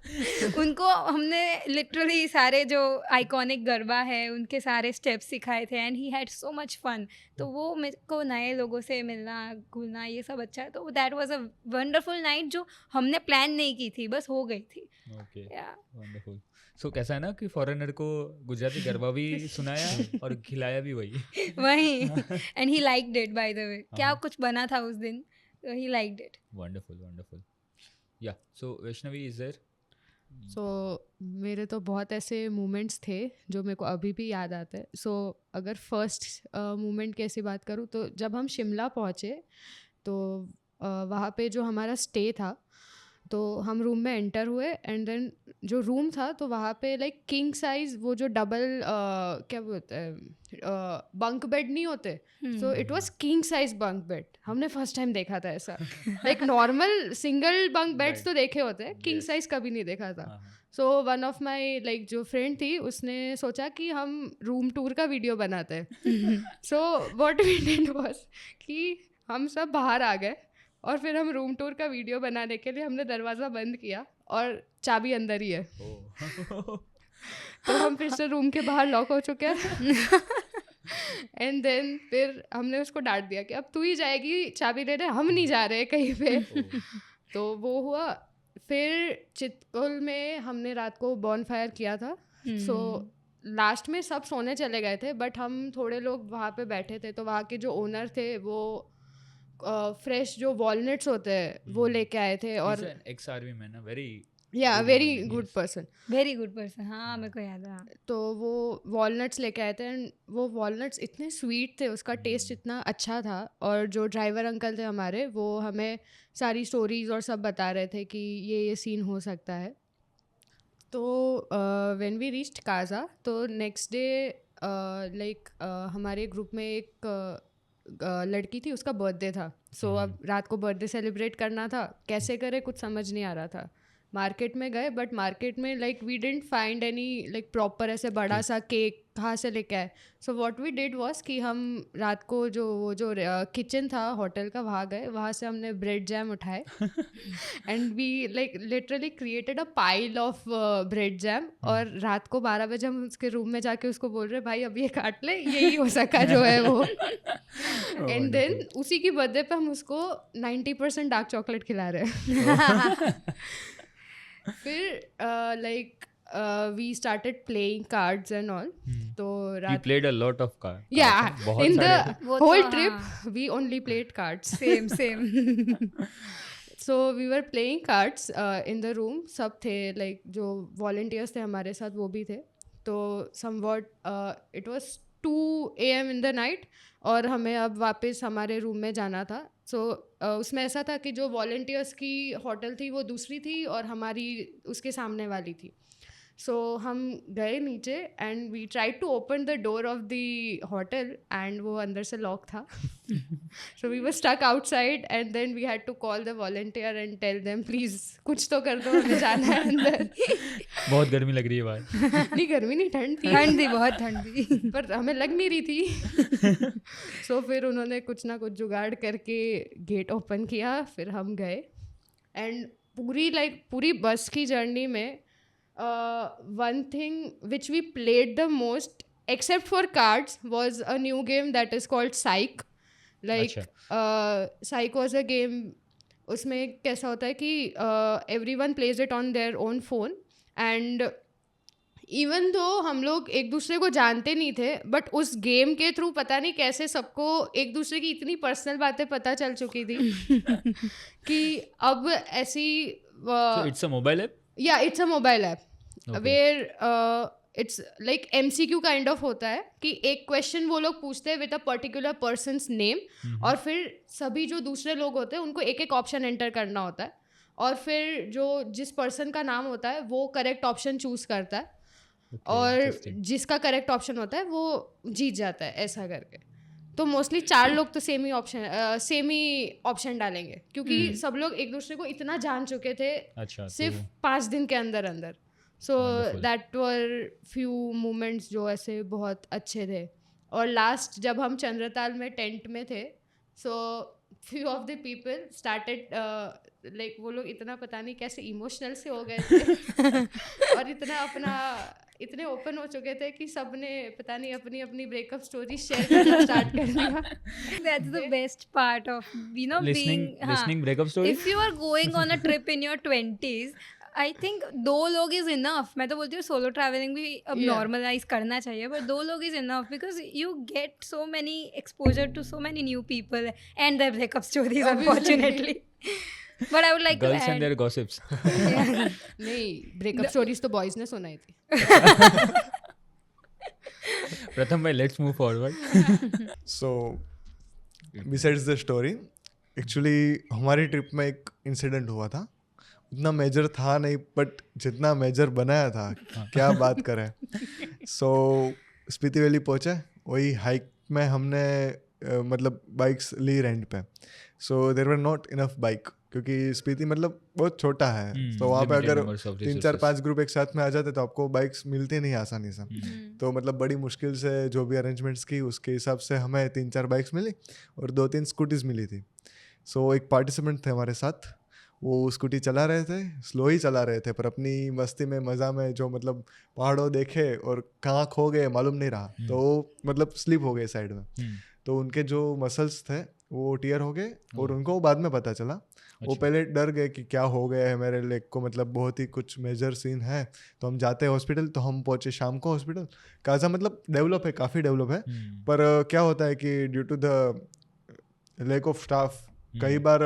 उनको हमने लिटरली सारे जो आइकॉनिक गरबा है उनके सारे स्टेप्स सिखाए थे. And he had so much fun. तो वो मेरे को नए लोगों से मिलना, घुलना, ये सब अच्छा है. तो that was a wonderful night जो हमने प्लान नहीं की थी, बस हो गई थी. Okay, wonderful. सो कैसा है ना कि फॉरेनर को गुजराती गरबा भी सुनाया और खिलाया भी वही. And he liked it, by the way. क्या कुछ बना था उस दिन, ही लाइक्ड इट. वंडरफुल. या सो वैष्णवी, इज देयर? सो मेरे तो बहुत ऐसे मोमेंट्स थे जो मेरे को अभी भी याद आते हैं. सो अगर फर्स्ट मोमेंट की ऐसी बात करूँ तो जब हम शिमला पहुँचे तो वहाँ पे जो हमारा स्टे था, तो हम रूम में एंटर हुए. एंड देन जो रूम था तो वहाँ पे लाइक किंग साइज, वो जो डबल क्या बोलते हैं, बंक बेड नहीं होते, so it was king size bunk bed. हमने फर्स्ट टाइम देखा था ऐसा. Like normal single bunk beds तो देखे होते हैं, किंग साइज कभी नहीं देखा था. So one of my like जो फ्रेंड थी उसने सोचा कि हम रूम टूर का वीडियो बनाते हैं. So what we did was कि हम सब बाहर आ गए और फिर हम रूम टूर का वीडियो बनाने के लिए हमने दरवाज़ा बंद किया और चाबी अंदर ही है. तो हम फिर से रूम के बाहर लॉक हो चुके हैं. एंड देन फिर हमने उसको डांट दिया कि अब तू ही जाएगी चाबी लेने, हम नहीं जा रहे कहीं पे. तो वो हुआ. फिर चितकुल में हमने रात को बॉन फायर किया था. सो लास्ट में सब सोने चले गए थे बट हम थोड़े लोग वहाँ पे बैठे थे. तो वहाँ के जो ओनर थे वो फ्रेश जो वॉलनट्स होते हैं वो लेके आए थे. और ex army man, very very good person. हाँ, मेरे को याद है. तो वो वॉलनट्स लेके आए थे एंड वो वॉलनट्स इतने स्वीट थे, उसका टेस्ट इतना अच्छा था. और जो ड्राइवर अंकल थे हमारे, वो हमें सारी स्टोरीज और सब बता रहे थे कि ये सीन हो सकता है. तो व्हेन वी रीच्ड काजा, तो नेक्स्ट डे लाइक हमारे ग्रुप में एक लड़की थी, उसका बर्थडे था. सो अब रात को बर्थडे सेलिब्रेट करना था, कैसे करे कुछ समझ नहीं आ रहा था. मार्केट में गए बट मार्केट में like we didn't find any like proper ऐसे बड़ा सा केक कहाँ से लेके आए. So what we did was कि हम रात को जो किचन था होटल का वहाँ गए, वहाँ से हमने ब्रेड जैम उठाए and we like literally created a pile of bread jam. और रात को 12 बजे हम उसके रूम में जाके उसको बोल रहे भाई अब ये काट ले, यही हो सका जो है वो. एंड देन उसी की बर्थडे पे हम उसको 90% डार्क चॉकलेट खिला रहे हैं. फिर like we started playing cards and all. तो We played a lot of cards. Yeah, बहुत in सारे the वो तो whole हाँ. trip we only played cards. Same. So we were playing cards in the room. सब थे like जो volunteers थे हमारे साथ वो भी थे. तो somewhat it was 2 AM in the night और हमें अब वापस हमारे रूम में जाना था. सो उसमें ऐसा था कि जो वॉलंटियर्स की होटल थी वो दूसरी थी और हमारी उसके सामने वाली थी. सो हम गए नीचे and we tried to open the door of the hotel and वो अंदर से लॉक था. So we were stuck outside and then we had to call the volunteer and tell them please कुछ तो कर दो, हमें जाना है अंदर. बहुत गर्मी लग रही है बाहर. नहीं गर्मी नहीं, ठंड थी. ठंड थी, बहुत ठंड थी. पर हमें लग नहीं रही थी. सो फिर उन्होंने कुछ ना कुछ जुगाड़ करके गेट ओपन किया, फिर हम गए एंड पूरी बस की जर्नी में one thing which we played the most except for cards was a new game that is called Psych. Like Psych was a game. उसमें कैसा होता है कि everyone plays it on their own phone and even though हम लोग एक दूसरे को जानते नहीं थे बट उस गेम के थ्रू पता नहीं कैसे सबको एक दूसरे की इतनी पर्सनल बातें पता चल चुकी थी कि अब ऐसी it's a mobile app. Yeah, it's a mobile app where it's like MCQ kind of होता है कि एक क्वेश्चन वो लोग पूछते हैं with a particular persons name और फिर सभी जो दूसरे लोग होते हैं उनको एक एक ऑप्शन एंटर करना होता है और फिर जो जिस पर्सन का नाम होता है वो करेक्ट ऑप्शन चूज करता है और जिसका करेक्ट ऑप्शन होता है वो जीत जाता है, ऐसा करके. तो मोस्टली 4 लोग तो सेम ही ऑप्शन डालेंगे क्योंकि सब लोग एक दूसरे को इतना जान चुके थे. अच्छा, सिर्फ 5 दिन के अंदर. So that were few moments जो ऐसे बहुत अच्छे थे. और लास्ट जब हम चंद्रताल में टेंट में थे so few of the people started like वो लोग इतना पता नहीं कैसे इमोशनल से हो गए थे और इतने ओपन हो चुके थे कि सब ने पता नहीं अपनी अपनी ब्रेकअप स्टोरी शेयर करना स्टार्ट कर दिया. That's the best part of listening breakup stories. If you are going on a trip in your 20s, I think 2 लोग is enough. मैं तो बोलती हूँ सोलो ट्रैवलिंग भी अब नॉर्मलाइज करना चाहिए बट 2 लोग is enough because you get so many exposure to so many new people and their breakup stories unfortunately. But I would like Girls to add. and their gossips. नहीं, breakup stories तो boys ने सुनाई थी. प्रथम भाई, let's move forward. So besides the story, actually हमारी trip में एक इंसिडेंट हुआ था. उतना मेजर था नहीं बट जितना मेजर बनाया था क्या बात करें. सो स्पीति वैली पहुँचे, वही हाइक में हमने मतलब बाइक्स ली रेंट पे. So there were not enough bike क्योंकि स्पीति मतलब बहुत छोटा है. तो वहाँ पे अगर 3-4-5 ग्रुप एक साथ में आ जाते तो आपको बाइक्स मिलती नहीं आसानी से. तो मतलब बड़ी मुश्किल से जो भी अरेंजमेंट्स की उसके हिसाब से हमें 3-4 बाइक्स मिली और 2-3 स्कूटीज मिली थी. सो एक पार्टिसिपेंट थे हमारे साथ, वो स्कूटी चला रहे थे, स्लो ही चला रहे थे पर अपनी मस्ती में मज़ा में जो मतलब पहाड़ों देखे और कहाँ खो गए मालूम नहीं रहा. तो मतलब स्लिप हो गए साइड में. तो उनके जो मसल्स थे वो टीयर हो गए और उनको बाद में पता चला. वो पहले डर गए कि क्या हो गया है मेरे लेग को, मतलब बहुत ही कुछ मेजर सीन है. तो हम जाते हैं हॉस्पिटल. तो हम पहुंचे शाम को हॉस्पिटल. काजा मतलब डेवलप है, काफ़ी डेवलप है पर क्या होता है कि due to the lack of staff कई बार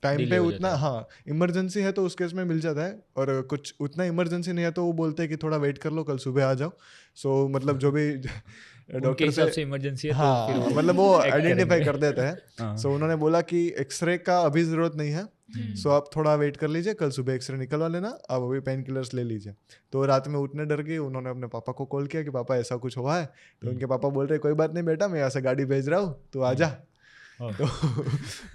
टाइम पे उतना इमरजेंसी है तो उस केस में मिल जाता है और कुछ उतना इमरजेंसी नहीं है तो वो बोलते हैं कि थोड़ा वेट कर लो, कल सुबह आ जाओ. सो मतलब जो भी डॉक्टर से इमरजेंसी है तो मतलब वो आइडेंटिफाई कर देते हैं. सो उन्होंने बोला कि एक्सरे का अभी ज़रूरत नहीं है. सो आप थोड़ा वेट कर लीजिए, कल सुबह एक्सरे निकलवा लेना, आप अभी पेन किलर्स ले लीजिए. तो रात में उठने डर गई. उन्होंने अपने पापा को कॉल किया कि पापा ऐसा कुछ हुआ है. तो उनके पापा बोल रहे कोई बात नहीं बेटा, मैं यहाँ से गाड़ी भेज रहा हूँ, तो आ जा. तो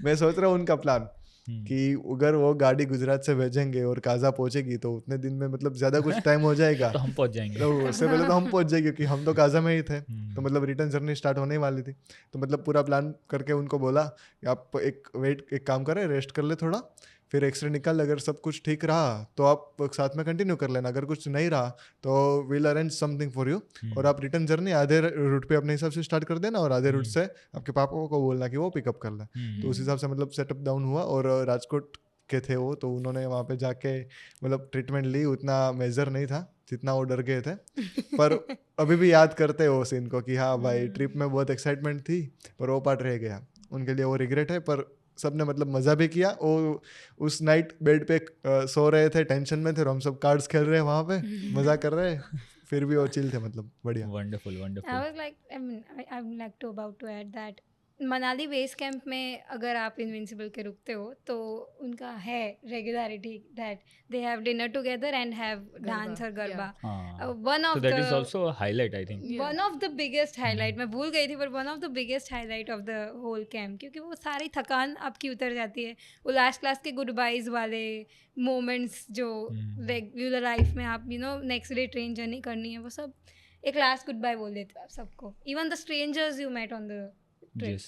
मैं सोच रहा हूँ उनका प्लान कि अगर वो गाड़ी गुजरात से भेजेंगे और काजा पहुंचेगी तो उतने दिन में मतलब ज़्यादा कुछ टाइम हो जाएगा. तो हम पहुंच जाएंगे. तो उससे पहले तो हम पहुंच जाएंगे क्योंकि हम तो काजा में ही थे. तो मतलब रिटर्न जर्नी स्टार्ट होने वाली थी. तो मतलब पूरा प्लान करके उनको बोला कि आप एक काम करें, रेस्ट कर ले थोड़ा, फिर एक्सरे निकाल, अगर सब कुछ ठीक रहा तो आप साथ में कंटिन्यू कर लेना, अगर कुछ नहीं रहा तो will arrange something for you. और आप रिटर्न जर्नी आधे रूट पे अपने हिसाब से स्टार्ट कर देना और आधे रूट से आपके पापा को बोलना कि वो पिकअप कर ले. तो उस हिसाब से मतलब सेटअप डाउन हुआ और राजकोट के थे वो, तो उन्होंने वहाँ पे जाके मतलब ट्रीटमेंट ली. उतना मेजर नहीं था जितना वो डर गए थे पर अभी भी याद करते हैं वो सीन को कि हाँ भाई ट्रिप में बहुत एक्साइटमेंट थी पर वो पार्ट रह गया. उनके लिए वो रिग्रेट है पर सबने मतलब मज़ा भी किया. वो उस नाइट बेड पे सो रहे थे, टेंशन में थे और हम सब कार्ड्स खेल रहे हैं वहाँ पे, मज़ा कर रहे हैं. फिर भी वो चिल थे, मतलब बढ़िया. Wonderful I wonderful was like, I mean, I would like to about to add that Manali base camp में अगर आप इनविंसिबल के रुकते हो तो उनका है regularity that they have dinner together and have dance और garba. One so of that is the also a highlight I think. Yeah. One of the biggest highlight, मैं भूल गई थी, पर one of the biggest highlight of the whole camp, क्योंकि वो सारी थकान आपकी उतर जाती है. वो लास्ट क्लास के गुड बाइज वाले मोमेंट्स जो रेगुलर लाइफ में आप नेक्स्ट डे ट्रेन जर्नी करनी है, वो सब एक लास्ट गुड बाय बोल देते हो आप सबको, even the strangers you met on the trip. Yes.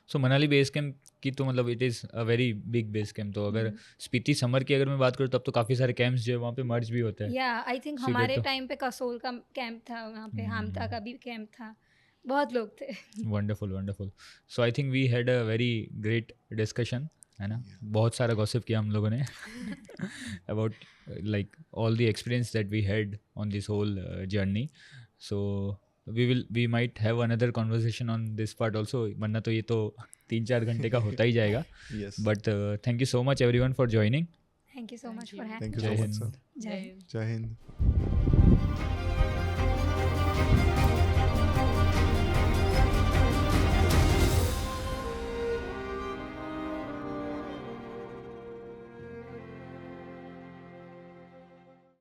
So Manali base camp की तो मतलब it is a very big base camp. तो अगर स्पीति समर की अगर मैं बात करूँ तब तो काफ़ी सारे कैंप्स जो है वहाँ पे मर्ज भी होते हैं. या आई थिंक So you हमारे get to- टाइम पे कसोल का कैंप था, वहाँ पे हामता का भी कैंप था, बहुत लोग थे. Wonderful wonderful. So I think we had a very great discussion, है ना. बहुत सारा गॉसिप किया हम लोगों ने about like all the experience that we had on this whole journey. So we might have another conversation on this part also, वरना तो ये तो 3-4 घंटे का होता ही जाएगा. Yes. But thank you so much everyone for joining. Thank you so much for Thank you Jai so much, Hind. sir. Having. Jai जय Jai Hind.